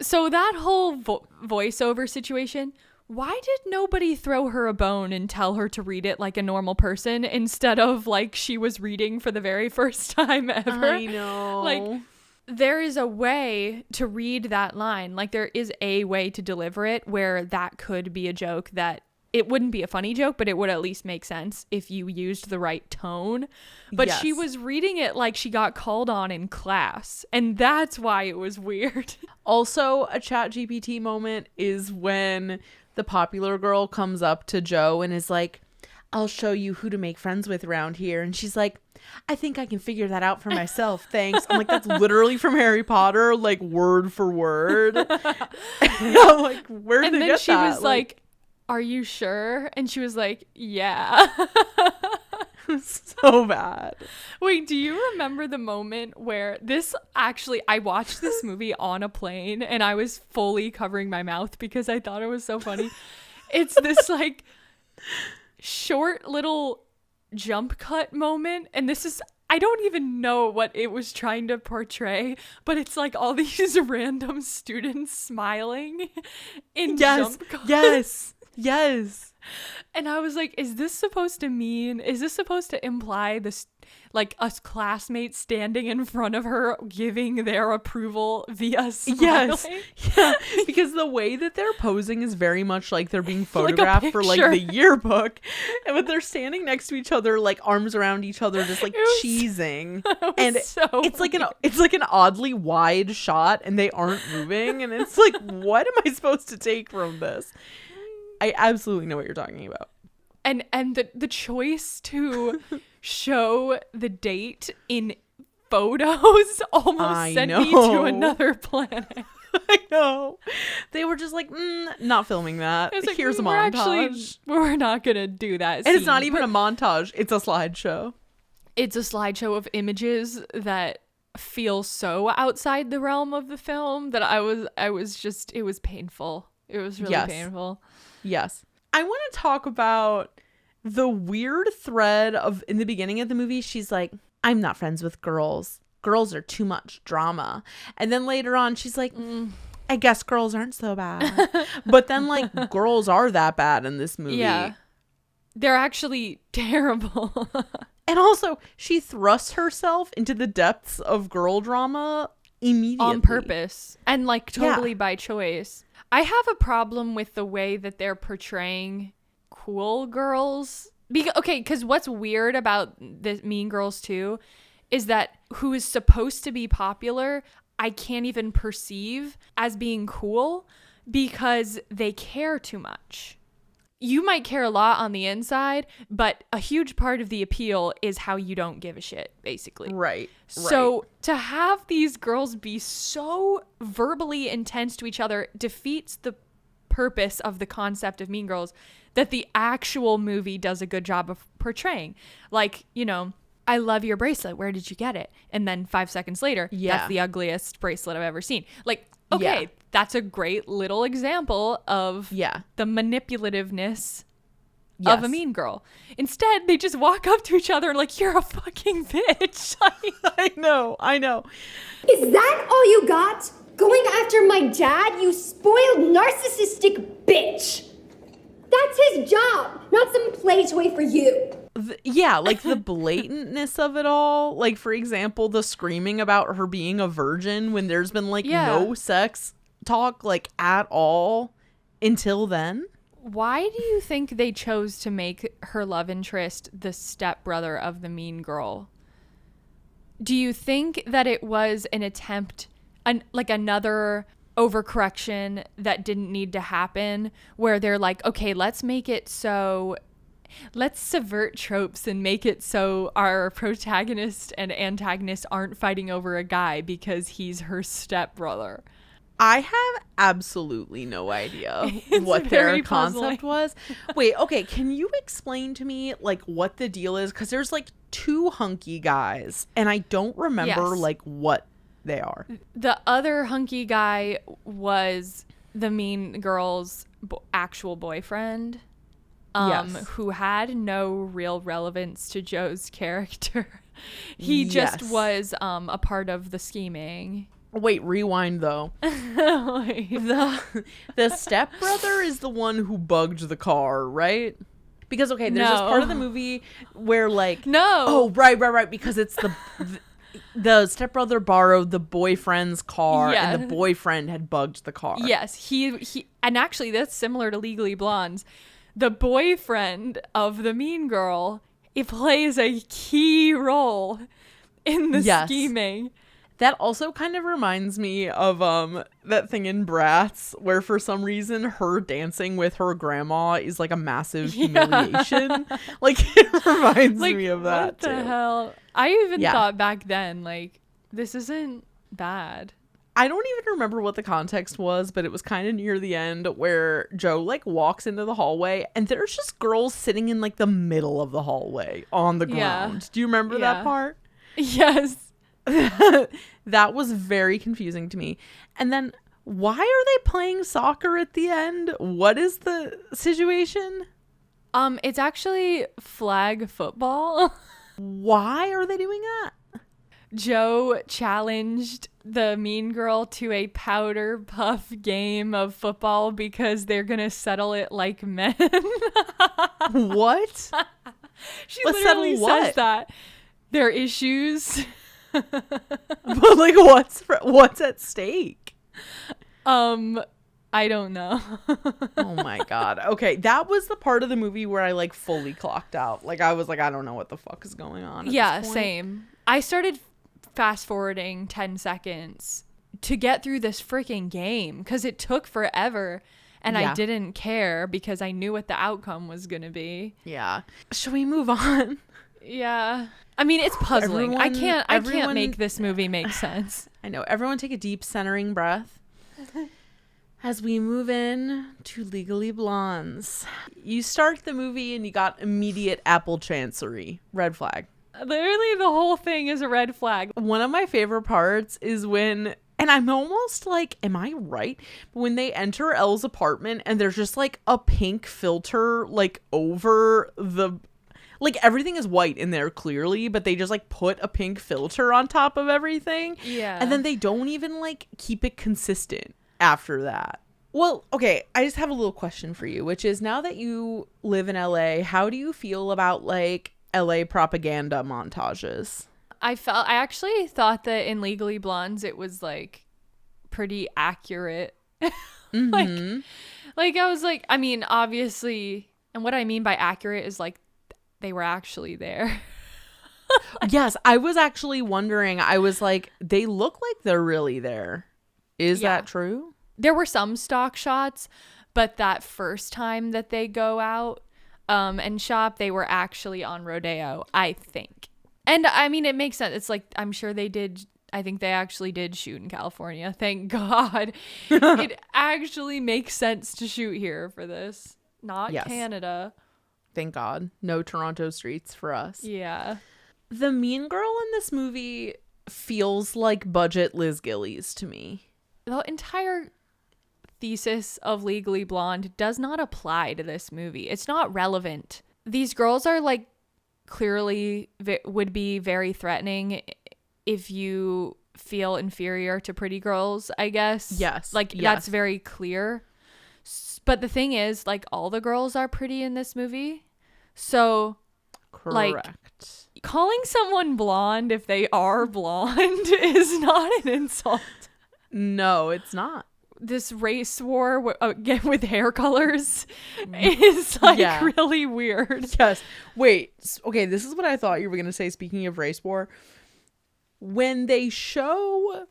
so that whole voiceover situation, why did nobody throw her a bone and tell her to read it like a normal person instead of like she was reading for the very first time ever? I know. Like, there is a way to read that line. Like, there is a way to deliver it where that could be a joke that it wouldn't be a funny joke, but it would at least make sense if you used the right tone. But she was reading it like she got called on in class, and that's why it was weird. Also, a ChatGPT moment is when the popular girl comes up to Joe and is like, "I'll show you who to make friends with around here." And she's like, "I think I can figure that out for myself, thanks." I'm like, that's literally from Harry Potter, like word for word. And I'm like, where did they get that? And then she was like, "Are you sure?" And she was like, "Yeah." So bad. Wait, do you remember the moment where I watched this movie on a plane and I was fully covering my mouth because I thought it was so funny. It's this like short little jump cut moment, and I don't even know what it was trying to portray, but it's like all these random students smiling in jump cuts. Yes. And I was like, is this supposed to imply this, like, us classmates standing in front of her giving their approval via smiling? Yes. Yeah. Because the way that they're posing is very much like they're being photographed like for like the yearbook. And but they're standing next to each other, like arms around each other, just like cheesing. And it's like an oddly wide shot and they aren't moving. And it's like, what am I supposed to take from this? I absolutely know what you're talking about. And the choice to show the date in photos almost sent me to another planet. I know. They were just like, not filming that. Like, here's a montage. We're not going to do that. And it's not even a montage. It's a slideshow. It's a slideshow of images that feel so outside the realm of the film that it was painful. It was really painful. Yes. I want to talk about the weird thread of in the beginning of the movie. She's like, "I'm not friends with girls. Girls are too much drama." And then later on, she's like, "I guess girls aren't so bad." But then like girls are that bad in this movie. Yeah. They're actually terrible. And also, she thrusts herself into the depths of girl drama immediately. On purpose. And like totally by choice. I have a problem with the way that they're portraying cool girls. Because what's weird about the Mean Girls 2 is that who is supposed to be popular, I can't even perceive as being cool because they care too much. You might care a lot on the inside, but a huge part of the appeal is how you don't give a shit, basically. Right. So to have these girls be so verbally intense to each other defeats the purpose of the concept of Mean Girls that the actual movie does a good job of portraying. Like, you know, I love your bracelet. Where did you get it? And then 5 seconds later, that's the ugliest bracelet I've ever seen. Like, okay, that's a great little example of the manipulativeness of a mean girl. Instead, they just walk up to each other and like, you're a fucking bitch. I know. Is that all you got? Going after my dad, you spoiled narcissistic bitch. That's his job, not some play toy for you. Like the blatantness of it all. Like, for example, the screaming about her being a virgin when there's been like no sex talk like at all until then. Why do you think they chose to make her love interest the stepbrother of the mean girl? Do you think that it was an attempt, like another overcorrection that didn't need to happen, where they're like, okay, let's subvert tropes and make it so our protagonist and antagonist aren't fighting over a guy because he's her stepbrother? I have absolutely no idea what their concept was. Wait, okay, can you explain to me like what the deal is? Because there's like two hunky guys and I don't remember like what they are. The other hunky guy was the mean girl's actual boyfriend, who had no real relevance to Joe's character. He just was a part of the scheming. Wait, rewind though. The stepbrother is the one who bugged the car, right? Because there's this part of the movie where like right, because it's the stepbrother borrowed the boyfriend's car and the boyfriend had bugged the car. Yes, he and actually that's similar to Legally Blondes. The boyfriend of the mean girl, it plays a key role in the scheming. That also kind of reminds me of that thing in Bratz where for some reason her dancing with her grandma is like a massive humiliation. Like it reminds me of that what the hell? I even thought back then like this isn't bad. I don't even remember what the context was, but it was kind of near the end where Joe like walks into the hallway and there's just girls sitting in like the middle of the hallway on the ground. Do you remember that part? Yes. That was very confusing to me. And then why are they playing soccer at the end? What is the situation? It's actually flag football. Why are they doing that? Joe challenged the mean girl to a powder puff game of football because they're gonna settle it like men. What? She literally says that. Their issues. But like what's at stake? I don't know. Oh my god. Okay, that was the part of the movie where I like fully clocked out. Like I was like, I don't know what the fuck is going on at this point. Same. I started fast forwarding 10 seconds to get through this freaking game because it took forever and I didn't care because I knew what the outcome was gonna be. Yeah. Should we move on? Yeah. I mean, it's puzzling. I can't make this movie make sense. I know. Everyone take a deep centering breath as we move in to Legally Blondes. You start the movie and you got immediate apple chancery. Red flag. Literally the whole thing is a red flag. One of my favorite parts is when, and I'm almost like, am I right? When they enter Elle's apartment and there's just like a pink filter like over the, like everything is white in there clearly, but they just like put a pink filter on top of everything. Yeah. And then they don't even like keep it consistent after that. Well, okay, I just have a little question for you, which is now that you live in LA, how do you feel about like LA propaganda montages? I actually thought that in Legally Blondes it was like pretty accurate. Mm-hmm. like I was like, I mean, obviously, and what I mean by accurate is like they were actually there. Yes, I was actually wondering. I was like, they look like they're really there. Is that true? There were some stock shots, but that first time that they go out and shop, they were actually on Rodeo, I think. And I mean, it makes sense. It's like, I'm sure they did. I think they actually did shoot in California. Thank God. It actually makes sense to shoot here for this, not Canada. Thank God. No Toronto streets for us. Yeah. The mean girl in this movie feels like budget Liz Gillies to me. The entire thesis of Legally Blonde does not apply to this movie. It's not relevant. These girls are like clearly would be very threatening if you feel inferior to pretty girls, I guess. Yes. Like that's very clear. But the thing is, like, all the girls are pretty in this movie. So correct. Like, calling someone blonde if they are blonde is not an insult. No, it's not. This race war again with hair colors is like really weird. Yes. Wait. Okay, this is what I thought you were going to say, speaking of race war. When they show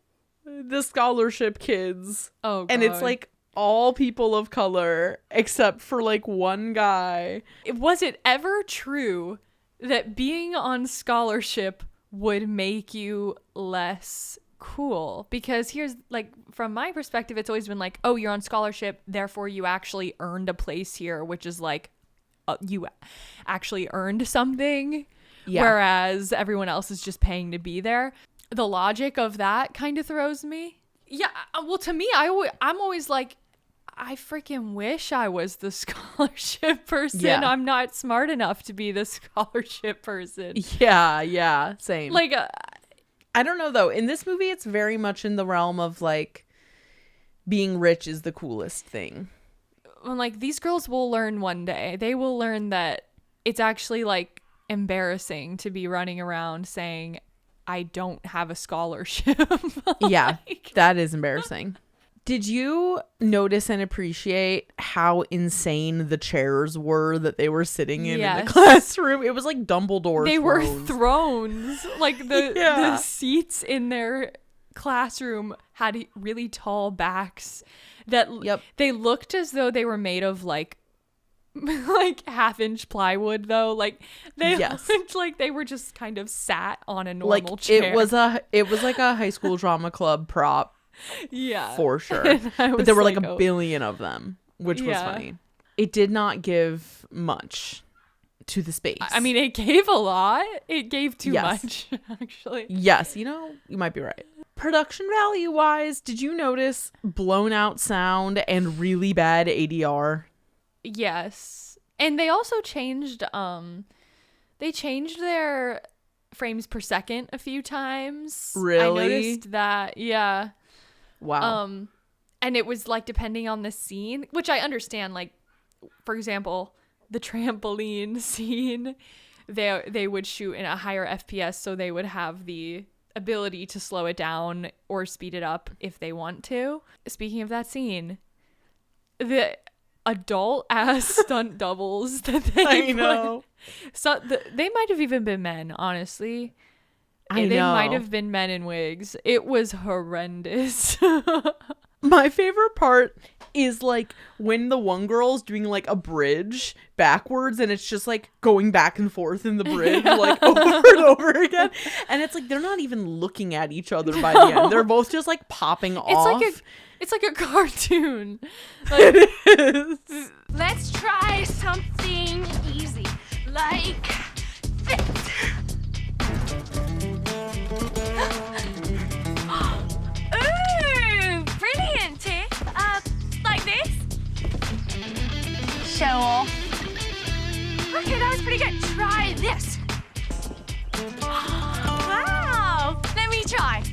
the scholarship kids, and it's like all people of color except for like one guy. Was it ever true that being on scholarship would make you less cool? Because here's like, from my perspective, it's always been like, oh, you're on scholarship, therefore you actually earned a place here, which is like you actually earned something. Yeah. Whereas everyone else is just paying to be there. The logic of that kind of throws me. Yeah, well, to me, I'm always like, I freaking wish I was the scholarship person. Yeah. I'm not smart enough to be the scholarship person. Yeah, same. Like, I don't know though. In this movie, it's very much in the realm of like being rich is the coolest thing. Like, these girls will learn one day. They will learn that it's actually like embarrassing to be running around saying, I don't have a scholarship. Yeah, that is embarrassing. Did you notice and appreciate how insane the chairs were that they were sitting in the classroom? It was like Dumbledore. They were thrones. Like the seats in their classroom had really tall backs that they looked as though they were made of like half-inch plywood though. Like they looked like they were just kind of sat on a normal chair. It was like a high school drama club prop. Yeah, for sure. But there were like a billion of them, which was funny. It did not give much to the space. I mean, it gave a lot. It gave too much, actually. Yes, you might be right. Production value wise, did you notice blown out sound and really bad ADR? Yes. And they also changed their frames per second a few times. Really? I noticed that. Yeah. Wow. And it was like depending on the scene, which I understand. Like, for example, the trampoline scene, they would shoot in a higher FPS, so they would have the ability to slow it down or speed it up if they want to. Speaking of that scene, the adult ass stunt doubles that they know. So they might have even been men, honestly. They might have been men in wigs. It was horrendous. My favorite part is like when the one girl's doing like a bridge backwards and it's just like going back and forth in the bridge like over and over again. And it's like they're not even looking at each other by the end. They're both just like popping off. It's like a cartoon. Like, it is. Let's try something easy, like this. Ooh, brilliant, Tiff. Like this. Show off. Okay, that was pretty good. Try this. Wow. Let me try.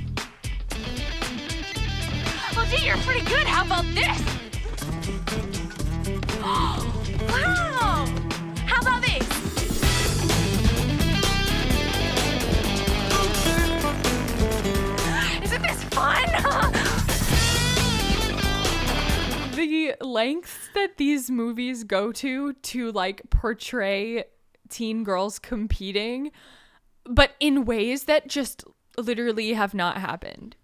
Oh, gee, you're pretty good. How about this? Wow. How about this? Isn't this fun? The lengths that these movies go to like portray teen girls competing, but in ways that just literally have not happened.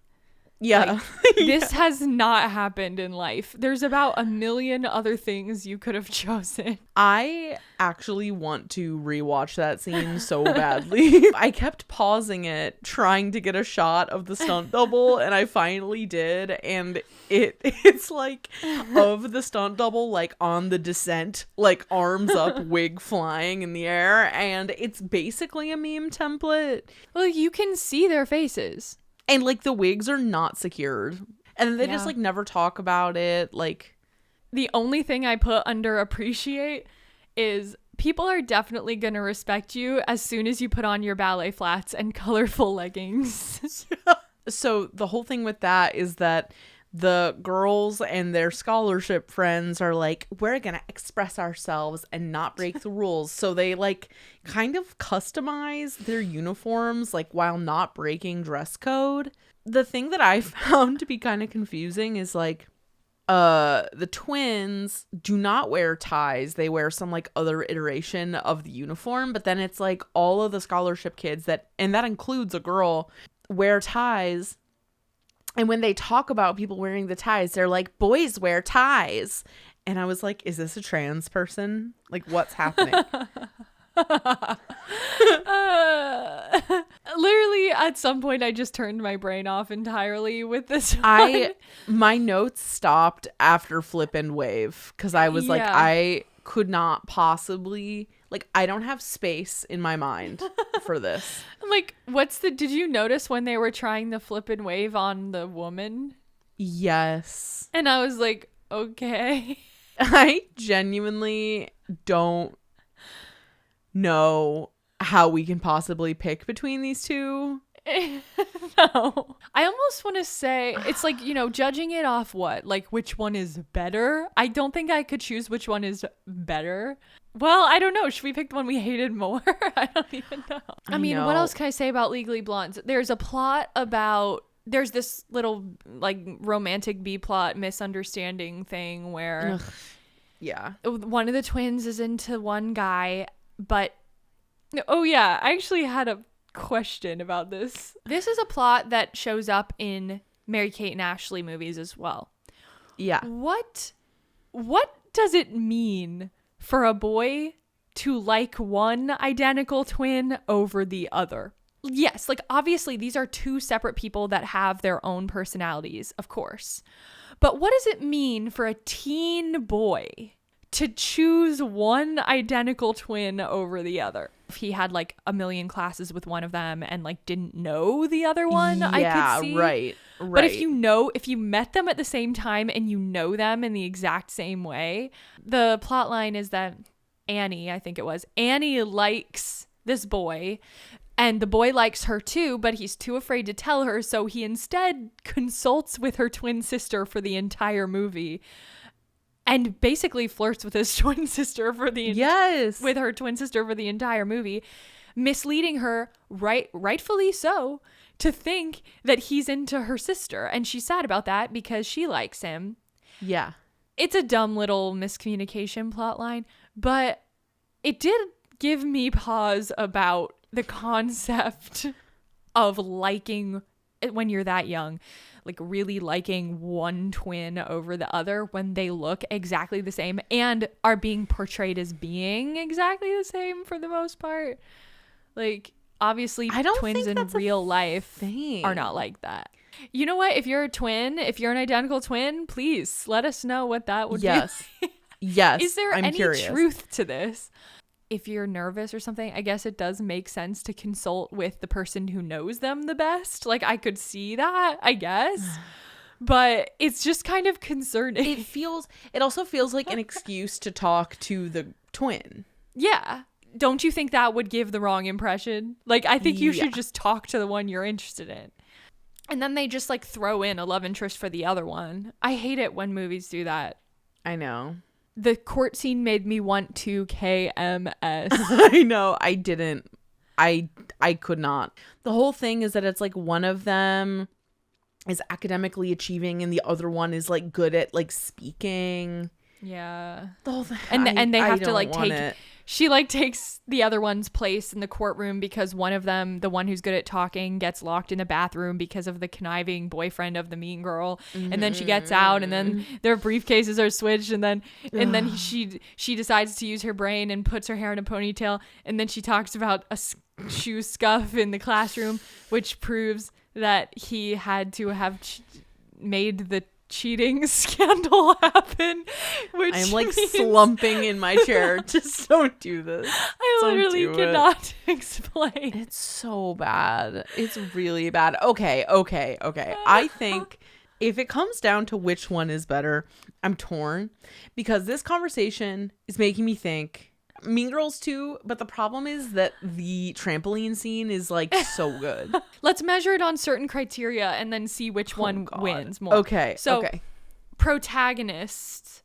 Yeah. Like, this has not happened in life. There's about a million other things you could have chosen. I actually want to rewatch that scene so badly. I kept pausing it, trying to get a shot of the stunt double, and I finally did. And it's like of the stunt double, like on the descent, like arms up, wig flying in the air. And it's basically a meme template. Well, you can see their faces. And like the wigs are not secured. And they just like never talk about it. Like, the only thing I put under appreciate is people are definitely going to respect you as soon as you put on your ballet flats and colorful leggings. So the whole thing with that is that the girls and their scholarship friends are like, we're gonna express ourselves and not break the rules. So they like kind of customize their uniforms like while not breaking dress code. The thing that I found to be kind of confusing is like the twins do not wear ties. They wear some like other iteration of the uniform, but then it's like all of the scholarship kids and that includes a girl, wear ties. And when they talk about people wearing the ties, they're like, boys wear ties. And I was like, is this a trans person? Like, what's happening? Literally, at some point, I just turned my brain off entirely with this one. My notes stopped after flip and wave because I was like, I could not possibly, like, I don't have space in my mind for this. Like, did you notice when they were trying the flip and wave on the woman? Yes. And I was like, okay. I genuinely don't know how we can possibly pick between these two. No. I almost want to say it's like, judging it off what? Like, which one is better? I don't think I could choose which one is better. Well, I don't know. Should we pick the one we hated more? I don't even know. I mean, what else can I say about Legally Blonde? There's a plot about, there's this little like romantic B-plot misunderstanding thing where one of the twins is into one guy, but I actually had a question about this. This is a plot that shows up in Mary-Kate and Ashley movies as well. Yeah. What does it mean for a boy to like one identical twin over the other? Yes, like obviously these are two separate people that have their own personalities, of course. But what does it mean for a teen boy to choose one identical twin over the other? If he had like a million classes with one of them and like didn't know the other one, I could see. Right. But if you met them at the same time and you know them in the exact same way, the plot line is that Annie likes this boy and the boy likes her too, but he's too afraid to tell her. So he instead consults with her twin sister for the entire movie. And basically flirts with his twin sister with her twin sister for the entire movie, misleading her, rightfully so, to think that he's into her sister. And she's sad about that because she likes him. Yeah. It's a dumb little miscommunication plotline, but it did give me pause about the concept of liking, when you're that young, like really liking one twin over the other when they look exactly the same and are being portrayed as being exactly the same for the most part. Like, obviously twins in real life are not like that. You know what? If you're a twin, if you're an identical twin, please let us know what that would be. Yes. Is there any curious. truth to this? If you're nervous or something, I guess it does make sense to consult with the person who knows them the best. Like, I could see that, I guess. But it's just kind of concerning. It also feels like an excuse to talk to the twin. Yeah. Don't you think that would give the wrong impression? Like, I think you should just talk to the one you're interested in. And then they just like throw in a love interest for the other one. I hate it when movies do that. I know. The court scene made me want to KMS. I know. I didn't. I could not. The whole thing is that it's like one of them is academically achieving and the other one is like good at like speaking. Yeah. The whole thing. And they have to like take. she like takes the other one's place in the courtroom because one of them, the one who's good at talking, gets locked in the bathroom because of the conniving boyfriend of the mean girl. And then she gets out, and then their briefcases are switched, and then she decides to use her brain and puts her hair in a ponytail, and then she talks about a shoe scuff in the classroom, which proves that he had to have made the cheating scandal happen, which I'm like slumping in my chair. Just don't do this. I literally cannot explain. It's so bad. It's really bad. Okay. I think if it comes down to which one is better, I'm torn, because this conversation is making me think Mean Girls 2, but the problem is that the trampoline scene is like so good. Let's measure it on certain criteria and then see which one wins more. Okay. Protagonist,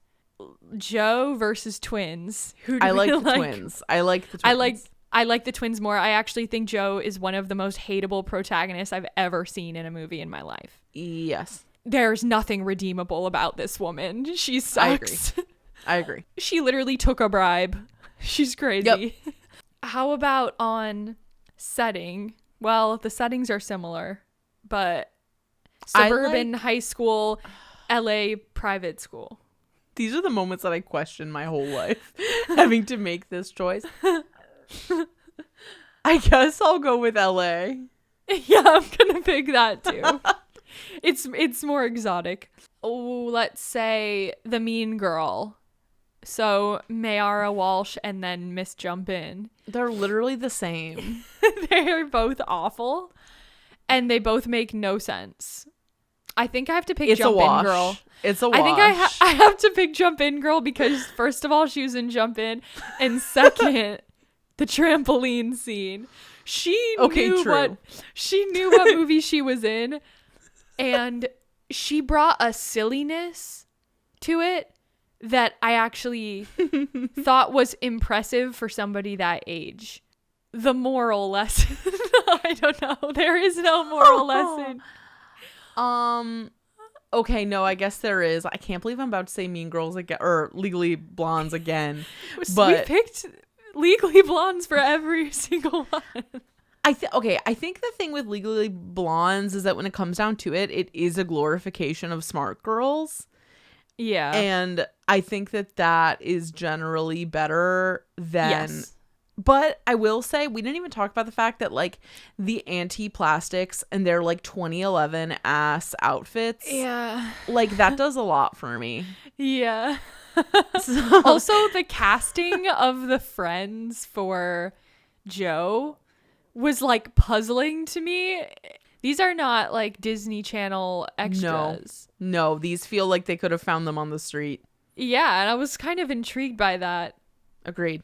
Joe versus twins. Who do I like we the twins. I like the twins. I like the twins more. I actually think Joe is one of the most hateable protagonists I've ever seen in a movie in my life. Yes. There's nothing redeemable about this woman. She sucks. I agree. She literally took a bribe. She's crazy. Yep. How about on setting? Well, the settings are similar, but suburban high school, LA private school. These are the moments that I question my whole life, having to make this choice. I guess I'll go with LA. Yeah, I'm gonna pick that too. It's more exotic. Oh, let's say the mean girl. So Mayara Walsh and then Miss Jump In. They're literally the same. They're both awful, and they both make no sense. I think I have to pick Jump In Girl. It's a wash. I think I have to pick Jump In Girl because first of all, she was in Jump In, and second, the trampoline scene. She knew what movie she was in, and she brought a silliness to it that I actually thought was impressive for somebody that age. The moral lesson. I don't know. There is no moral lesson. Okay, no, I guess there is. I can't believe I'm about to say Mean Girls again, or Legally Blondes again. But we picked Legally Blondes for every single one. I think the thing with Legally Blondes is that when it comes down to it, it is a glorification of smart girls. Yeah. And I think that is generally better than... Yes. But I will say, we didn't even talk about the fact that, like, the anti-plastics and their, like, 2011 ass outfits. Yeah. Like, that does a lot for me. Yeah. Also, the casting of the friends for Joe was, like, puzzling to me. These are not, like, Disney Channel extras. No, these feel like they could have found them on the street. Yeah, and I was kind of intrigued by that. Agreed.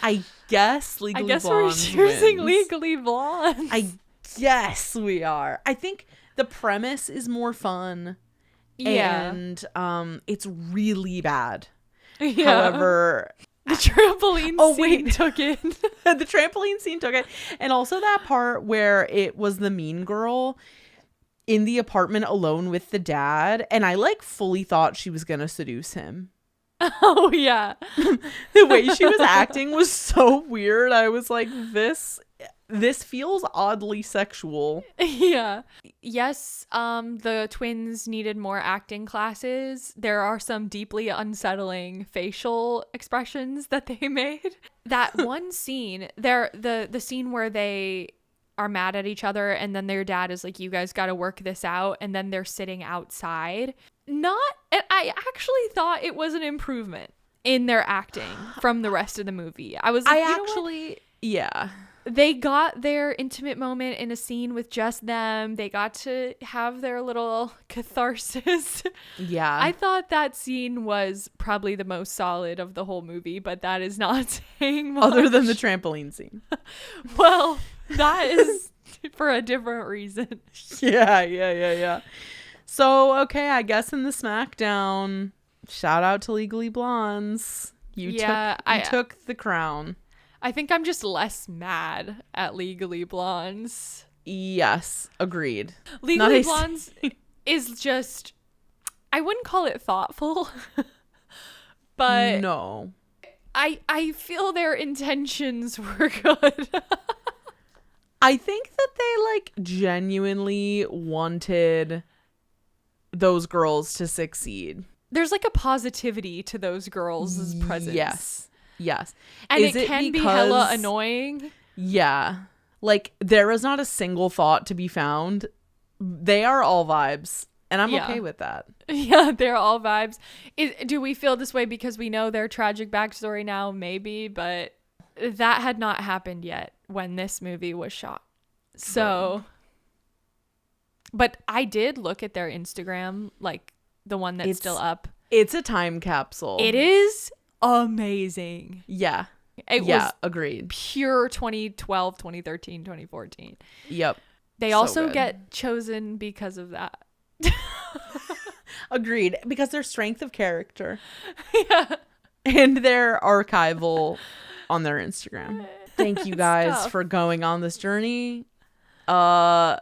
I guess Legally Blondes we're choosing wins. Legally Blondes. I guess we are. I think the premise is more fun. Yeah. And it's really bad. Yeah. However, the trampoline scene took it. The trampoline scene took it. And also that part where it was the mean girl in the apartment alone with the dad. And I like fully thought she was going to seduce him. Oh, yeah. The way she was acting was so weird. I was like, this feels oddly sexual. Yeah. Yes, the twins needed more acting classes. There are some deeply unsettling facial expressions that they made. That one scene, the scene where they are mad at each other and then their dad is like, you guys got to work this out, and then they're sitting outside. I actually thought it was an improvement in their acting from the rest of the movie. I was like, yeah. They got their intimate moment in a scene with just them. They got to have their little catharsis. Yeah. I thought that scene was probably the most solid of the whole movie, but that is not saying much. Other than the trampoline scene. Well, that is for a different reason. Yeah. So, okay, I guess in the SmackDown, shout out to Legally Blondes. You took the crown. I think I'm just less mad at Legally Blondes. Yes, agreed. Legally Blondes is just, I wouldn't call it thoughtful, but no. I feel their intentions were good. I think that they like genuinely wanted those girls to succeed. There's like a positivity to those girls' presence. Yes. And it can be hella annoying. Yeah. Like there is not a single thought to be found. They are all vibes. And I'm okay with that. Yeah, they're all vibes. Do we feel this way because we know their tragic backstory now? Maybe, but that had not happened yet when this movie was shot. So, but I did look at their Instagram, like the one that's still up. It's a time capsule. It is amazing. Yeah. It was agreed. Pure 2012, 2013, 2014. Yep. They also get chosen because of that. Agreed, because their strength of character. Yeah. And their archival on their Instagram. Thank you guys for going on this journey. I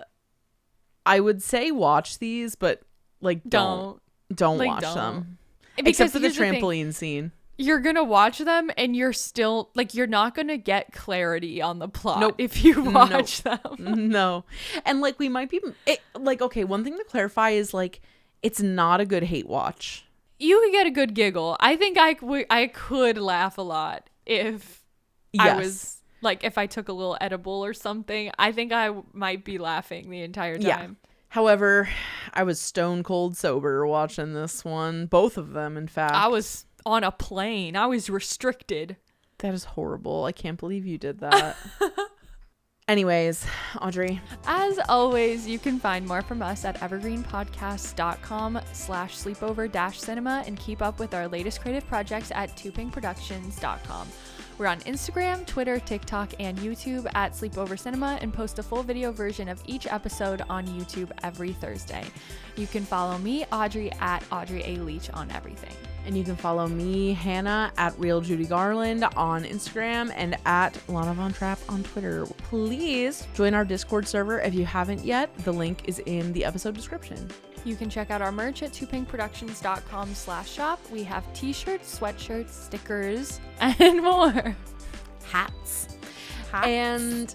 would say watch these, but like don't watch them. Except for the trampoline scene. You're gonna watch them and you're still like, you're not gonna get clarity on the plot if you watch them. No. And like we might be okay, one thing to clarify is like it's not a good hate watch. You could get a good giggle. I think I could laugh a lot if I was like, if I took a little edible or something. I think I might be laughing the entire time. Yeah. However, I was stone cold sober watching this one. Both of them, in fact. I was on a plane. I was restricted. That is horrible. I can't believe you did that. Anyways, Audrey. As always, you can find more from us at evergreenpodcast.com/sleepover-cinema and keep up with our latest creative projects at twopinkproductions.com. We're on Instagram, Twitter, TikTok, and YouTube at Sleepover Cinema and post a full video version of each episode on YouTube every Thursday. You can follow me, Audrey, at Audrey A. Leach on everything. And you can follow me, Hannah, at Real Judy Garland on Instagram and at Lana Von Trapp on Twitter. Please join our Discord server if you haven't yet. The link is in the episode description. You can check out our merch at twopinkproductions.com/shop. We have t-shirts, sweatshirts, stickers, and more. Hats. And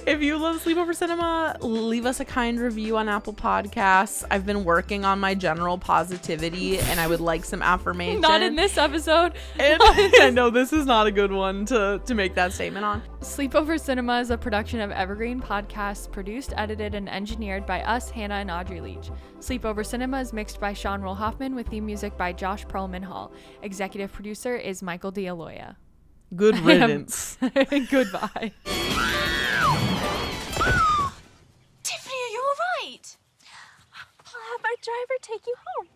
if you love Sleepover Cinema, leave us a kind review on Apple Podcasts. I've been working on my general positivity and I would like some affirmation. Not in this episode. I know this is not a good one to make that statement on. Sleepover Cinema is a production of Evergreen Podcasts, produced, edited, and engineered by us, Hannah and Audrey Leach. Sleepover Cinema is mixed by Sean Roll Hoffman with theme music by Josh Perlman Hall. Executive producer is Michael D'Aloia. Good riddance. Goodbye. Tiffany, are you all right? I'll have my driver take you home.